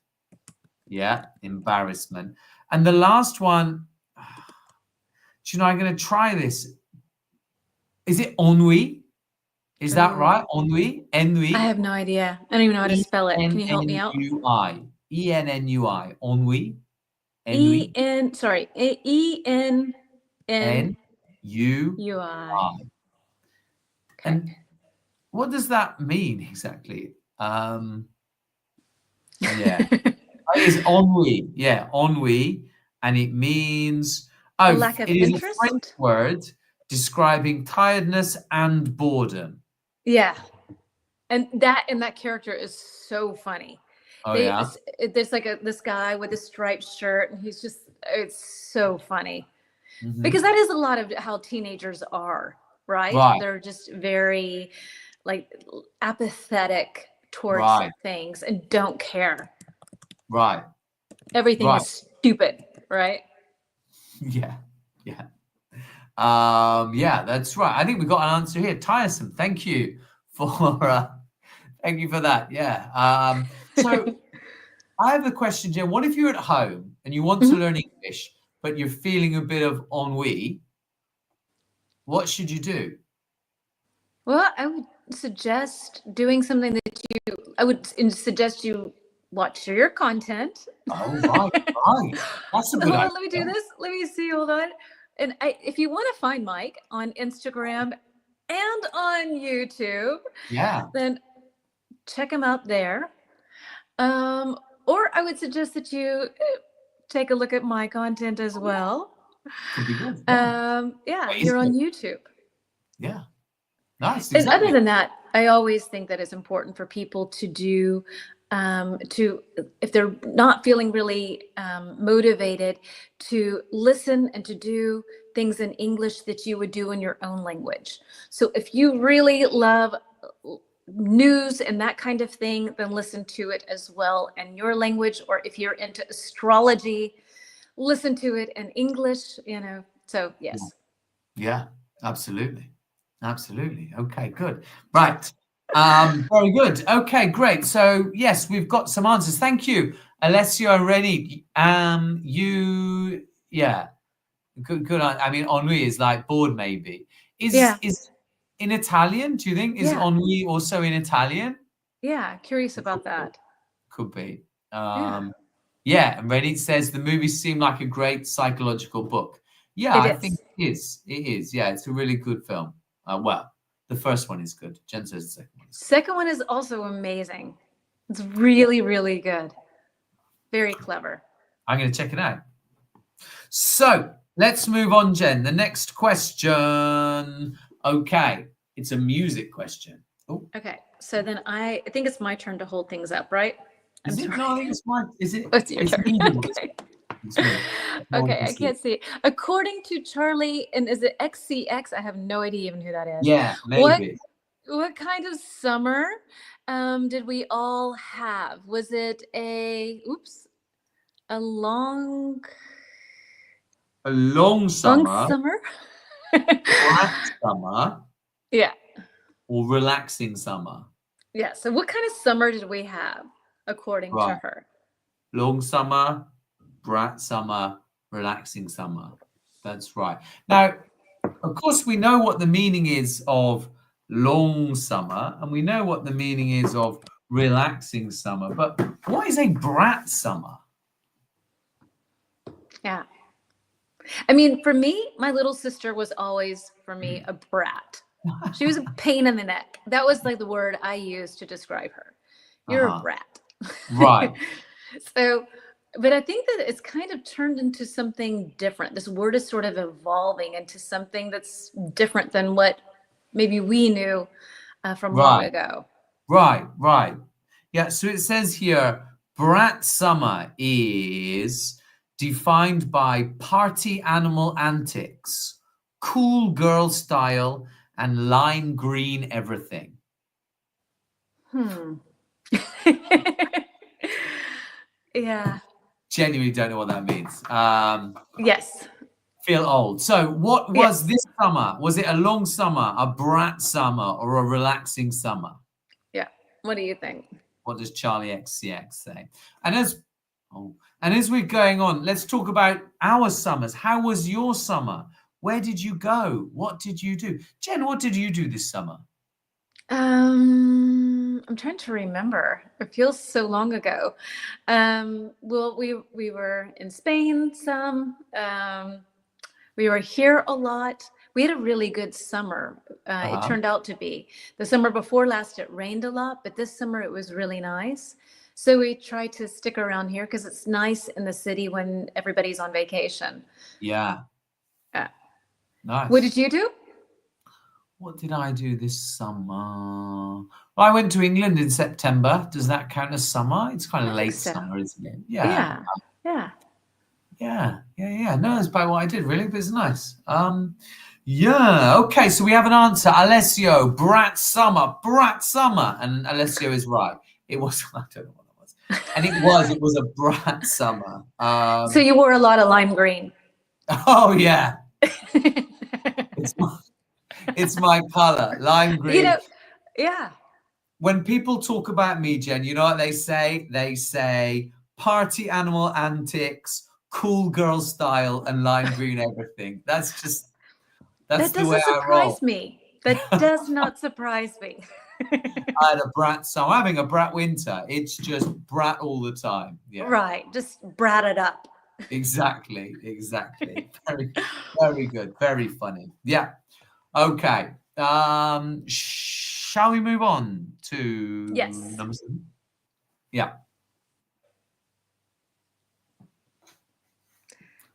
Yeah, embarrassment. And the last one, I'm going to try this. Is it ennui? Is that Ooh, right? Ennui? I Ennui? have no idea. I don't even know how to spell it. Can you help me out? Ennui. Ennui. Ennui? Ennui? E-N-N-U-I. N-U-I. Okay. And what does that mean exactly? Yeah. It's ennui. Yeah, ennui. And it means, A lack of it is a French interest? word describing tiredness and boredom. Yeah. And that character is so funny. Oh, yeah. There's like this guy with a striped shirt, and it's so funny because Hmm. that is a lot of how teenagers are, right? Right, They're just very like apathetic towards right, things and don't care. right, Everything right. is stupid, right? Yeah, yeah. Yeah, that's right. I think we got an answer here. Tiresome. Thank you for thank you for that. Yeah. So I have a question, Jen. What if you're at home and you want to Mhm. learn English, but you're feeling a bit of ennui? What should you do? Well, I would suggest doing something that I would suggest you watch your content. Oh, right, right. That's a good Hold idea. on, let me do this. Let me see. Hold on. And if you want to find Mike on Instagram and on YouTube, Yeah, then check him out there. Um, or I would suggest that you take a look at my content as well. could be good. Yeah. Yeah, What is here on it? YouTube. Yeah. Nice, And other exactly. than that, I always think that it's important for people to do, if they're not feeling really motivated, to listen and to do things in English that you would do in your own language. So if you really love news and that kind of thing, then listen to it as well in your language. Or if you're into astrology, listen to it in English, So, Yeah, yes. yeah, absolutely. Absolutely. Okay, good. Right. Very good. Okay, great. So yes, we've got some answers. Thank you, Alessio and Rennie. Yeah, good, good. I mean, ennui is like bored, maybe. Yeah. Is in Italian? Do you think is Yeah. ennui also in Italian? Yeah. Curious about that. Could be. Yeah. Yeah, and Reddit says the movie seemed like a great psychological book. Yeah, It I think is. it is. It is. Yeah, it's a really good film. Well, the first one is good. Jen says the second one is good. Second one is also amazing. It's Yeah, really, really good. Very clever. I'm going to check it out. So let's move on, Jen. The next question. Okay, it's a music question. Oh, Okay. So then I think it's my turn to hold things up, right? I'm is it? sorry. No, I think it's mine. Is it? It's your It's turn. me. Okay. It's me. No one Okay, can I see it. can't see it. According to Charlie, and is it XCX? I have no idea even who that is. Yeah, What maybe. what kind of summer did we all have? Was it a A long long summer, summer? flat summer, Yeah. or relaxing summer. Yeah. So what kind of summer did we have according to Right. her? Long summer, brat summer, relaxing summer. That's right. Now, of course, we know what the meaning is of long summer, and we know what the meaning is of relaxing summer. But what is a brat summer? Yeah. I mean, for me, my little sister was always, for me, a brat. She was a pain in the neck. That was like the word I used to describe her. You're a Uh-huh. brat. Right. So, but I think that it's kind of turned into something different. This word is sort of evolving into something that's different than what maybe we knew from long Right. ago. Right. Right. Yeah. So it says here, brat summer is defined by party animal antics, cool girl style, and lime green everything. Hmm. Yeah. Genuinely don't know what that means. Yes. Feel old. So, what was Yes. this summer? Was it a long summer, a brat summer, or a relaxing summer? Yeah. What do you think? What does Charlie XCX say? And as we're going on, let's talk about our summers. How was your summer? Where did you go? What did you do? Jen, what did you do this summer? I'm trying to remember. It feels so long ago. Well, we were in Spain some. We were here a lot. We had a really good summer. It Uh-huh. turned out to be. The summer before last, it rained a lot, but this summer it was really nice. So we try to stick around here because it's nice in the city when everybody's on vacation. Yeah, Uh, nice. what did you do? What did I do this summer? Well, I went to England in September. Does that count as summer? It's kind of I think late so. summer, isn't it? Yeah. Yeah. Yeah. No, that's about what I did, really, but it's nice. Yeah. Okay, so we have an answer. Alessio, Brat Summer. And Alessio is right. It was, I don't know what it was. And it was a Brat Summer. So you wore a lot of lime green. Oh, yeah. It's my color, lime green. Yeah. When people talk about me, Jen, you know what they say? They say party animal antics, cool girl style, and lime green everything. That's the way I roll. That does not surprise me. I had a brat summer. I'm having a brat winter. It's just brat all the time. Yeah. Right. Just brat it up. Exactly. Very, very good. Very funny. Yeah. Okay. Shall we move on to number 7? Yeah.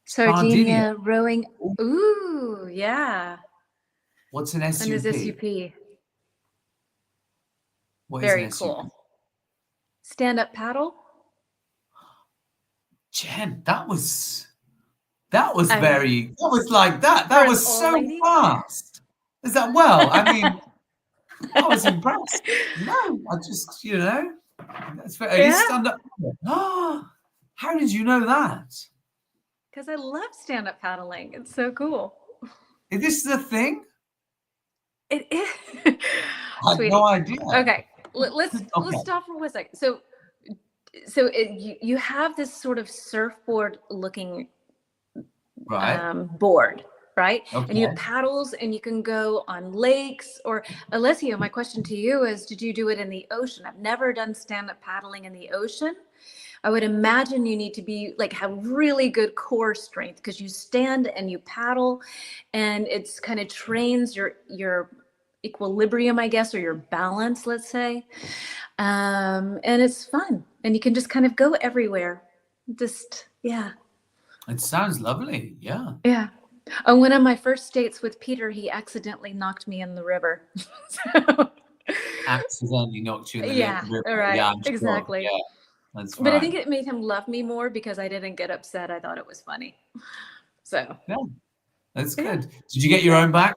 Sardinia rowing. Ooh, yeah. What's an SUP? And is SUP? What Very is an cool. SUP? Stand-up paddle. Jen, that was very. That was like that. That was so fast. Is that well? I mean, I was impressed. No, I just that's very stand-up. Oh, how did you know that? Because I love stand-up paddling. It's so cool. Is this the thing? It is. I had no idea. Okay, let's stop for 1 second. So you have this sort of surfboard-looking board, right? Okay. And you have paddles, and you can go on lakes. Or Alessio, my question to you is: did you do it in the ocean? I've never done stand-up paddling in the ocean. I would imagine you need to be have really good core strength because you stand and you paddle, and it's kind of trains your equilibrium, I guess, or your balance, let's say. And it's fun, and you can just kind of go everywhere. It sounds lovely. Yeah. Yeah. On one of my first dates with Peter, he accidentally knocked me in the river. Accidentally knocked you in the river. Right. Yeah, exactly. Sure. Yeah. That's right. But I think it made him love me more because I didn't get upset. I thought it was funny. So. Yeah, that's good. Did you get your own back?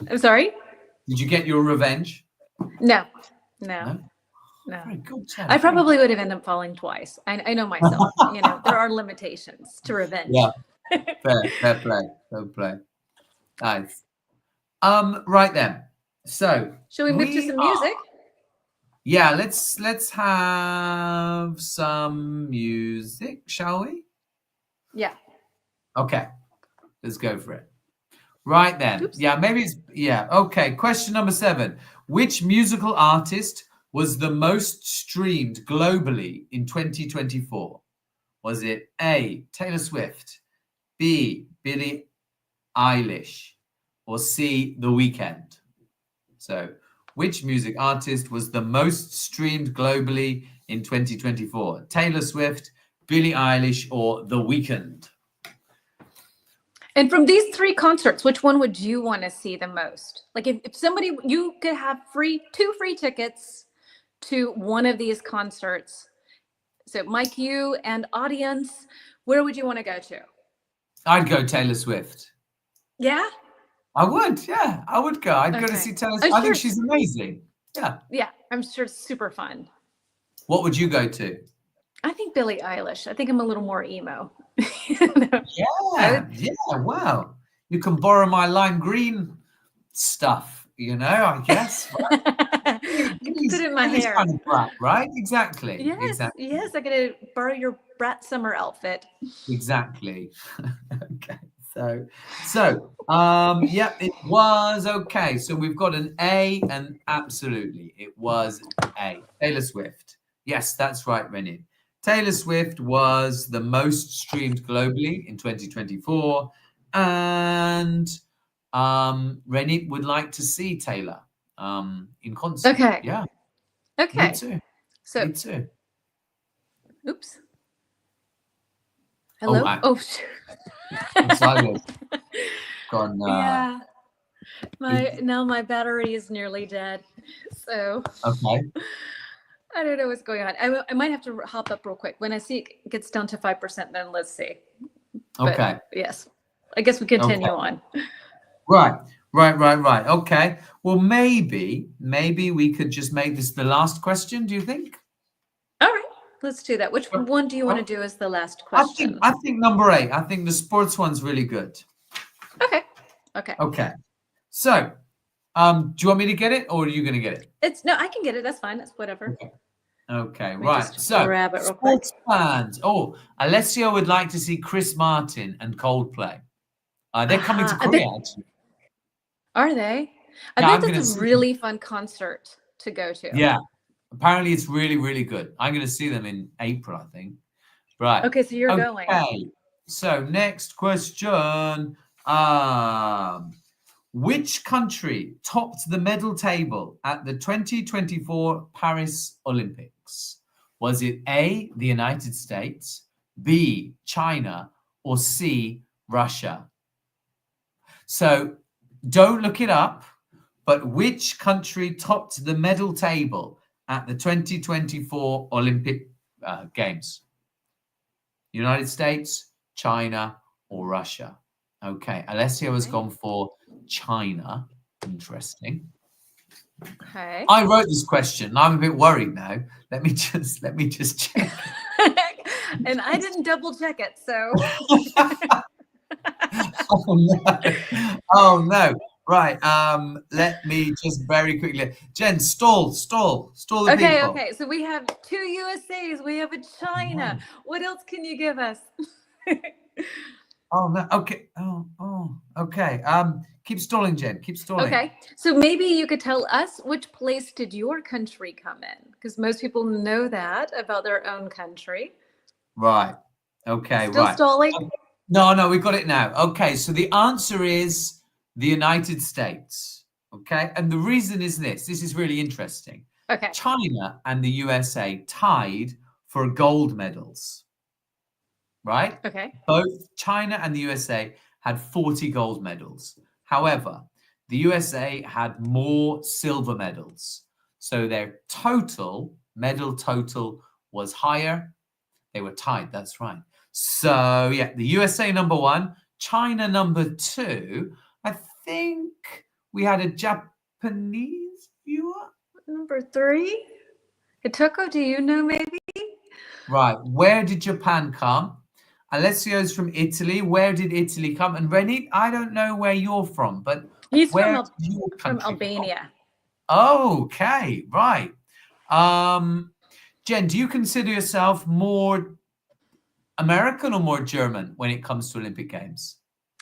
I'm sorry? Did you get your revenge? No. Very good. I probably would have ended up falling twice. I know myself. There are limitations to revenge. Yeah. Fair play. Nice. Right then. So. Shall we move to some music? Yeah, let's have some music, shall we? Yeah. Okay. Let's go for it. Right then. Oops. Yeah, okay. Question number 7. Which musical artist was the most streamed globally in 2024? Was it A, Taylor Swift, B, Billie Eilish, or C, The Weeknd? So, which music artist was the most streamed globally in 2024? Taylor Swift, Billie Eilish, or The Weeknd? And from these 3 concerts, which one would you want to see the most? If somebody, you could have 2 free tickets to one of these concerts. So Mike, you and audience, where would you want to go to? I'd go Taylor Swift. Yeah? I would, yeah. I would go. I'd go to see Taylor Swift. I think she's amazing. Yeah. Yeah, I'm sure it's super fun. What would you go to? I think Billie Eilish. I think I'm a little more emo. Yeah, wow. You can borrow my lime green stuff, I guess. Put it in my hair. Kind of black, right? Exactly. Yes, I gotta borrow your Brat Summer outfit. Exactly. Okay. Yeah, it was okay. So we've got an A, and absolutely, it was A. Taylor Swift. Yes, that's right, Rennie. Taylor Swift was the most streamed globally in 2024, and Rennie would like to see Taylor in concert. Okay. Yeah, Okay. me too. So, Me too. oops. Hello. Oh, it's sideways. Gone. Yeah. Now my battery is nearly dead. So Okay. I don't know what's going on. I might have to hop up real quick. When I see it gets down to 5%, then let's see. But Okay. yes. I guess we continue on. Right. Okay. Well, maybe we could just make this the last question. Do you think? All right. Let's do that. Which one do you want to do as the last question? I think number 8. I think the sports one's really good. Okay. Okay. So, do you want me to get it, or are you going to get it? No, I can get it. That's fine. That's whatever. Okay. Right. So, grab it real sports fans. Oh, Alessio would like to see Chris Martin and Coldplay. They're coming to Korea, actually. Are they? I bet that's a really fun concert to go to. Yeah. Apparently, it's really, really good. I'm going to see them in April, I think. Right. Okay, so you're going. Okay. So, next question. Which country topped the medal table at the 2024 Paris Olympics? Was it A, the United States, B, China, or C, Russia? So, don't look it up, but which country topped the medal table at the 2024 Olympic Games? United States, China, or Russia? Okay, Alessio has gone for China. Interesting. Okay. I wrote this question. I'm a bit worried now. Let me just check. And I didn't double check it, so. Oh no. Right. Let me just very quickly. Jen, stall the people. Okay. So we have 2 USAs. We have a China. What else can you give us? Oh no. Okay. Okay. Keep stalling, Jen. Keep stalling. Okay. So maybe you could tell us, which place did your country come in? Because most people know that about their own country. Right. Okay. Still stalling? No, we got it now. Okay. So the answer is the United States. Okay. And the reason is this. This is really interesting. Okay. China and the USA tied for gold medals. Right? Okay. Both China and the USA had 40 gold medals. However, the USA had more silver medals. So their medal total was higher. They were tied. That's right. So, yeah, the USA number 1, China number 2. I think we had a Japanese viewer. Number 3. Hitoko, do you know maybe? Right. Where did Japan come? Alessio's from Italy. Where did Italy come? And Rennie, I don't know where you're from, but he's where from Albania. Oh, okay, right. Jen, do you consider yourself more American or more German when it comes to Olympic Games?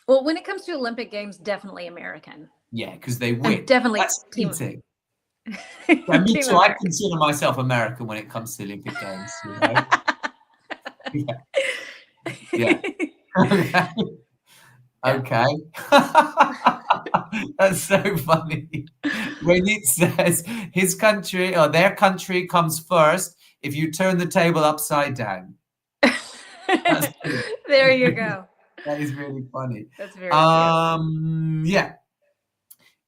Well, when it comes to Olympic Games, definitely American. Yeah, because they win. And definitely That's team. Yeah, me too. I consider myself American when it comes to Olympic Games. You know? Yeah. Okay. That's so funny. When it says his country or their country comes first if you turn the table upside down. There you go. That is really funny. That's very cute. Yeah.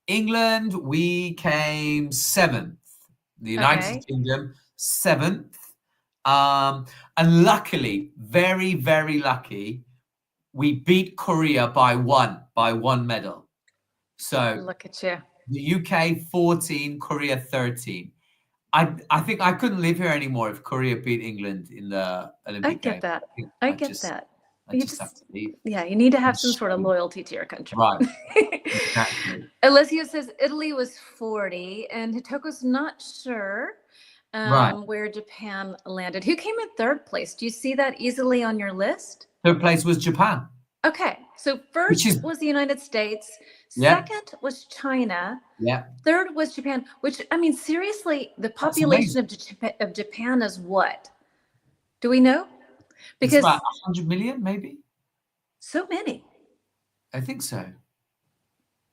England, we came 7th. The United Kingdom, 7th. And luckily, very, very lucky, we beat Korea by one medal. So look at you. The UK 14, Korea 13. I think I couldn't live here anymore if Korea beat England in the Olympic Games. I get that. I just have to leave. Yeah, you need to have some sort of loyalty to your country. Right. Exactly. Alessio says Italy was 40, and Hitoko's not sure where Japan landed. Who came in 3rd place? Do you see that easily on your list? 3rd place was Japan. Okay. So which first is was the United States. yeah, Second was China. yeah, Third was Japan, which, I mean, seriously, the that's population amazing. of Japan is what? Do we know? It's about Because 100 million, maybe. so many. I think so.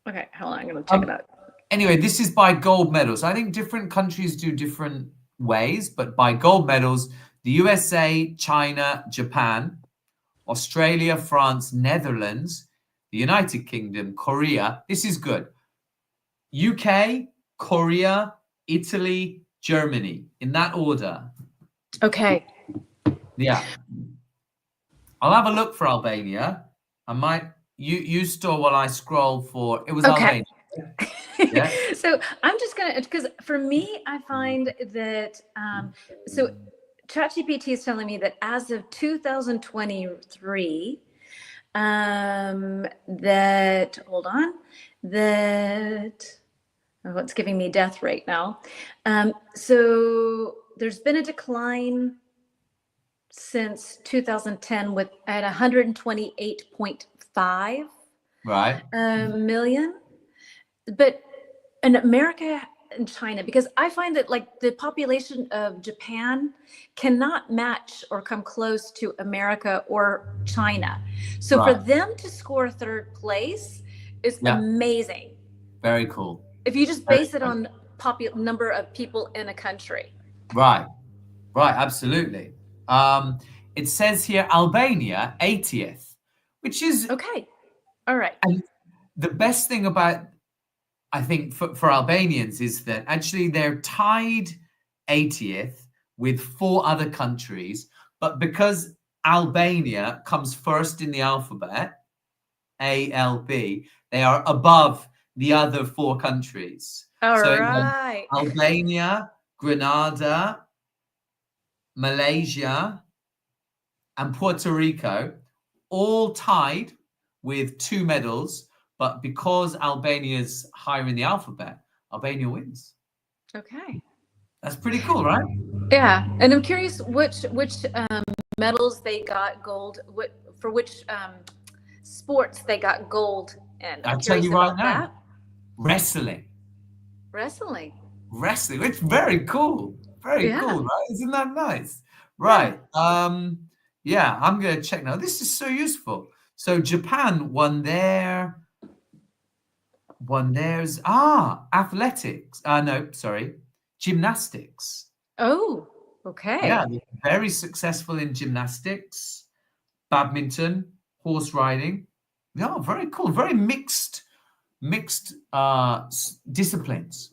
Okay, hold on. I'm going to check it out. Anyway, this is by gold medals. I think different countries do different ways, but by gold medals, the USA, China, Japan, Australia, France, Netherlands, the United Kingdom, Korea. This is good. UK, Korea, Italy, Germany, in that order. Okay. Yeah. I'll have a look for Albania. I might you store while I scroll for it was Okay. Albania. Yeah. So I'm just going to, because for me, I find that, so ChatGPT is telling me that as of 2023, that, hold on, that, oh, it's giving me death rate now. So there's been a decline since 2010 with at 128.5 Right. million. But in America and China, because I find that like the population of Japan cannot match or come close to America or China. So for Right. them to score third place is Yeah. amazing. Very cool. If you just base it on number of people in a country. Right. Right. Absolutely. It says here Albania 80th, which is Okay. All right. and the best thing about I think for Albanians is that actually they're tied 80th with 4 other countries, but because Albania comes first in the alphabet, ALB, they are above the other 4 countries. All So right. Albania, Grenada, Malaysia, and Puerto Rico all tied with 2 medals, but because Albania's higher in the alphabet, Albania wins. Okay. That's pretty cool, right? Yeah, and I'm curious which medals they got gold. What for which sports they got gold in? I'm I'll tell curious you right about now. that. Wrestling. Wrestling. It's very cool. Very Yeah. cool, right? Isn't that nice? Right. Yeah, I'm gonna check now. This is so useful. So Japan won theirs athletics. No, sorry, gymnastics. Oh, okay. Yeah, they're very successful in gymnastics, badminton, horse riding. Yeah, very cool. Very mixed disciplines.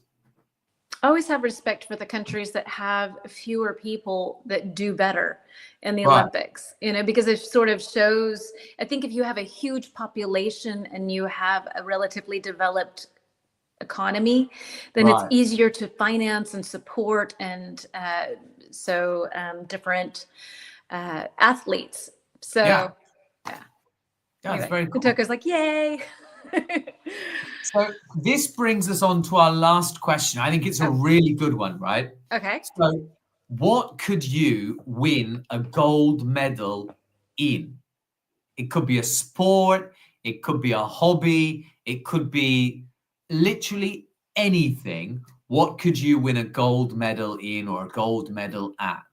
I always have respect for the countries that have fewer people that do better in the Right. Olympics, because it sort of shows, I think if you have a huge population and you have a relatively developed economy, then it's Right. easier to finance and support and different athletes. So Yeah. yeah. Yeah, it's Anyway, very cool. Kotoka's like, yay. So this brings us on to our last question. I think it's a really good one, right? Okay. So what could you win a gold medal in? It could be a sport, it could be a hobby, it could be literally anything. What could you win a gold medal in or a gold medal at?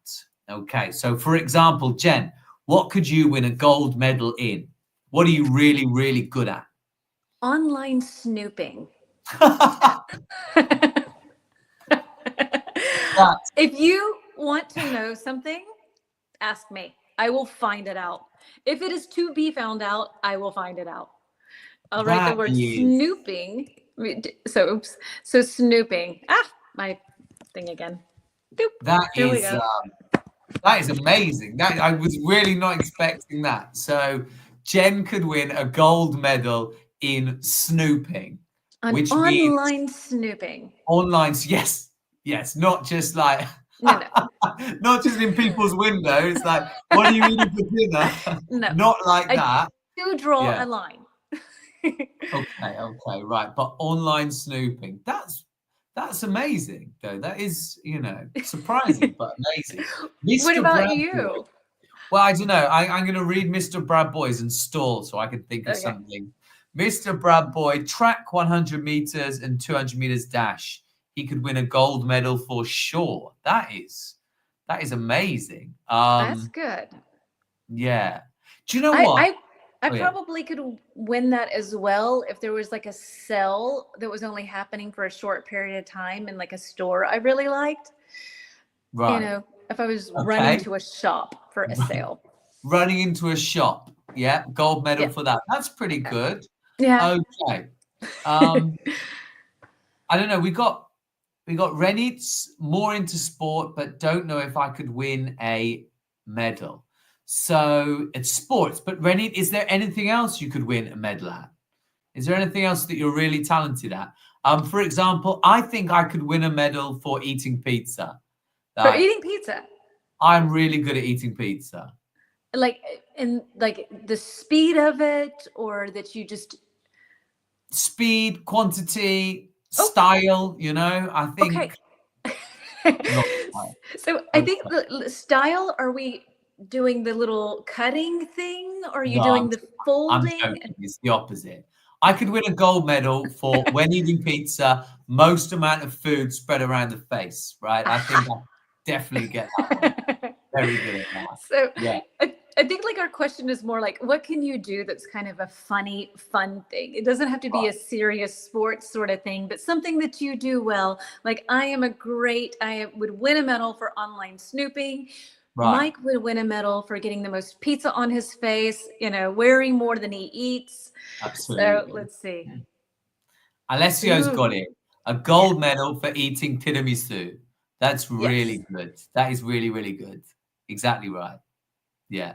Okay, so for example, Jen, what could you win a gold medal in? What are you really, really good at? Online snooping. If you want to know something, ask me. I will find it out. If it is to be found out, I will find it out. I'll write the word snooping. So, oops. So snooping. My thing again. Doop. That is amazing. I was really not expecting that. So Jen could win a gold medal in snooping, which online means snooping. Online, yes, not just like no. not just in people's windows. Like, what are you eating for dinner? No, not like that. Do draw a line. Okay, right. But online snooping, that's amazing, though. That is, surprising but amazing. What about you? Well, I don't know. I'm going to read Mr. Brad Boy's and stall so I can think of Okay. something. Mr. Brad Boy, track 100 meters and 200 meters dash. He could win a gold medal for sure. That is amazing. That's good. Yeah. Do you know I what? I I Oh yeah. probably could win that as well if there was like a sale that was only happening for a short period of time in like a store I really liked. You Right. know, if I was running Okay. to a shop for a sale. Running into a shop. Yeah. Gold medal Yeah. for that. That's pretty good. Yeah. Okay. I don't know. We got Renit's more into sport, but don't know if I could win a medal. So it's sports. But Renit, is there anything else you could win a medal at? Is there anything else that you're really talented at? For example, I think I could win a medal for eating pizza. For Like, eating pizza. I'm really good at eating pizza. Like in like the speed of it, or that you just Speed, quantity, oh, style, you know, I okay. think not style. So I think the style, are we doing the little cutting thing? Or are you No, doing the I'm folding? joking. It's the opposite. I could win a gold medal for when eating pizza, most amount of food spread around the face, right? I think I definitely get that one. Very good at that. So Yeah. I think like our question is more like, what can you do that's kind of a funny, fun thing? It doesn't have to be a serious sports sort of thing, but something that you do well. Like I would win a medal for online snooping. Right. Mike would win a medal for getting the most pizza on his face, wearing more than he eats. Absolutely. So let's see. Alessio's got it. A gold medal for eating tiramisu. That's really good. That is really, really good. Exactly right. Yeah.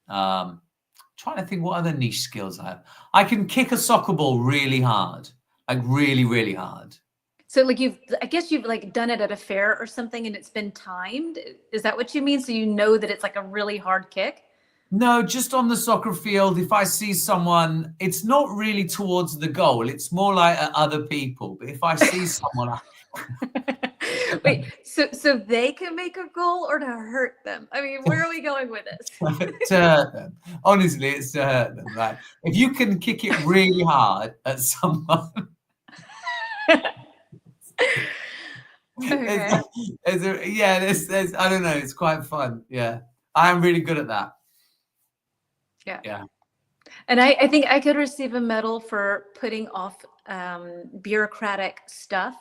Trying to think what other niche skills I have. I can kick a soccer ball really hard. Like really, really hard. So like I guess you've like done it at a fair or something and it's been timed. Is that what you mean? So you know that it's like a really hard kick? No, just on the soccer field. If I see someone, it's not really towards the goal. It's more like at other people. But if I see someone, wait, so they can make a goal or to hurt them? I mean, where are we going with this? to hurt them. Honestly, it's to hurt them. Right? If you can kick it really hard at someone. Okay. There's I don't know. It's quite fun. Yeah, I'm really good at that. Yeah. And I think I could receive a medal for putting off bureaucratic stuff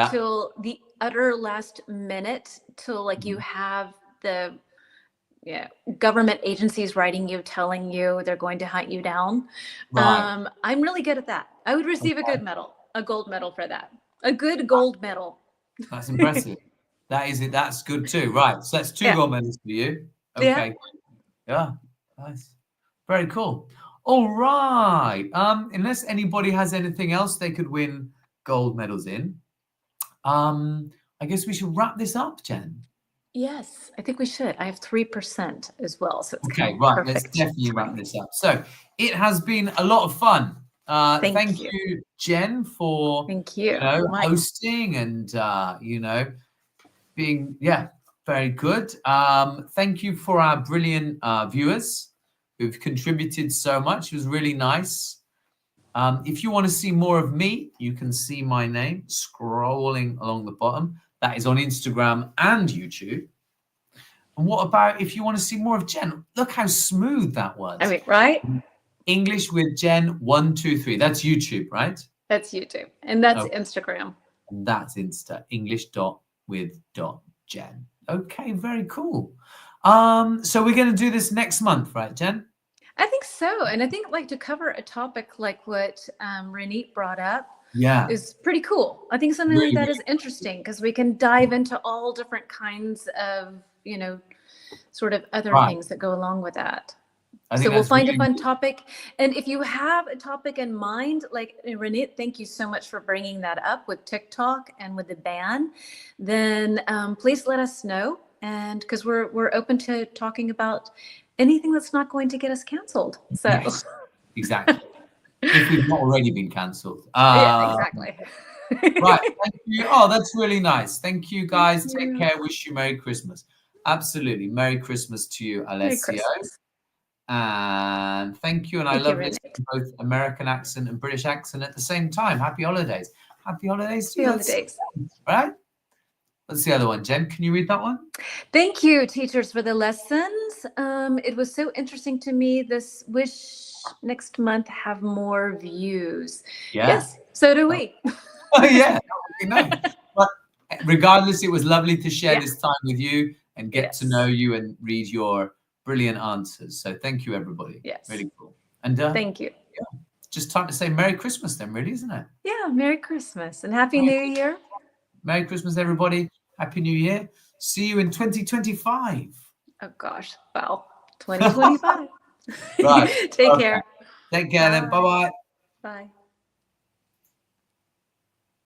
till the utter last minute, till like you have the government agencies writing you, telling you they're going to hunt you down. Right. I'm really good at that. I would receive a good medal, a gold medal for that. A good gold medal. That's impressive. That is it. That's good too. Right. So that's 2 gold medals for you. Okay. Yeah. Nice. Very cool. All right. Unless anybody has anything else they could win gold medals in, I guess we should wrap this up, Jen. Yes, I think we should. I have 3% as well. So it's okay, right. Perfect. Let's definitely wrap this up. So it has been a lot of fun. Thank you, Jen, for hosting and being very good. Thank you for our brilliant viewers who've contributed so much. It was really nice. If you want to see more of me, you can see my name scrolling along the bottom. That is on Instagram and YouTube. And what about if you want to see more of Jen? Look how smooth that was. I mean, right? English with Jen 123. That's YouTube, right? That's YouTube. And that's Instagram. And that's Insta. English.with.Jen. Okay, very cool. So we're going to do this next month, right, Jen? I think so. And I think like to cover a topic like what Renit brought up is pretty cool. I think something like that is interesting because we can dive into all different kinds of, sort of other things that go along with that. So we'll find a fun topic. And if you have a topic in mind, like Renit, thank you so much for bringing that up with TikTok and with the ban, then please let us know. And because we're open to talking about anything that's not going to get us canceled. So yes, exactly. If we've not already been canceled. Exactly. Right. Thank you. Oh, that's really nice. Thank you, guys. Take care. Wish you Merry Christmas. Absolutely. Merry Christmas to you, Merry Alessio. Christmas. And thank you. And I Thank you, love Renee. listening to both American accent and British accent at the same time. Happy holidays. Happy holidays to Happy you. holidays. Right? What's the other one? Jen, can you read that one? Thank you, teachers, for the lessons. It was so interesting to me. This wish next month have more views. Yeah. Yes, so do we. Oh, yeah. That would be nice. But regardless, it was lovely to share Yeah. this time with you and get to Yes. know you and read your brilliant answers. So thank you, everybody. Yes. Really cool. And Thank you. just time to say Merry Christmas then, really, isn't it? Yeah, Merry Christmas and Happy New Year. Merry Christmas, everybody. Happy New Year. See you in 2025. Oh, gosh. Well, 2025. Right. Take Okay. care. Take care then. Bye-bye. Bye.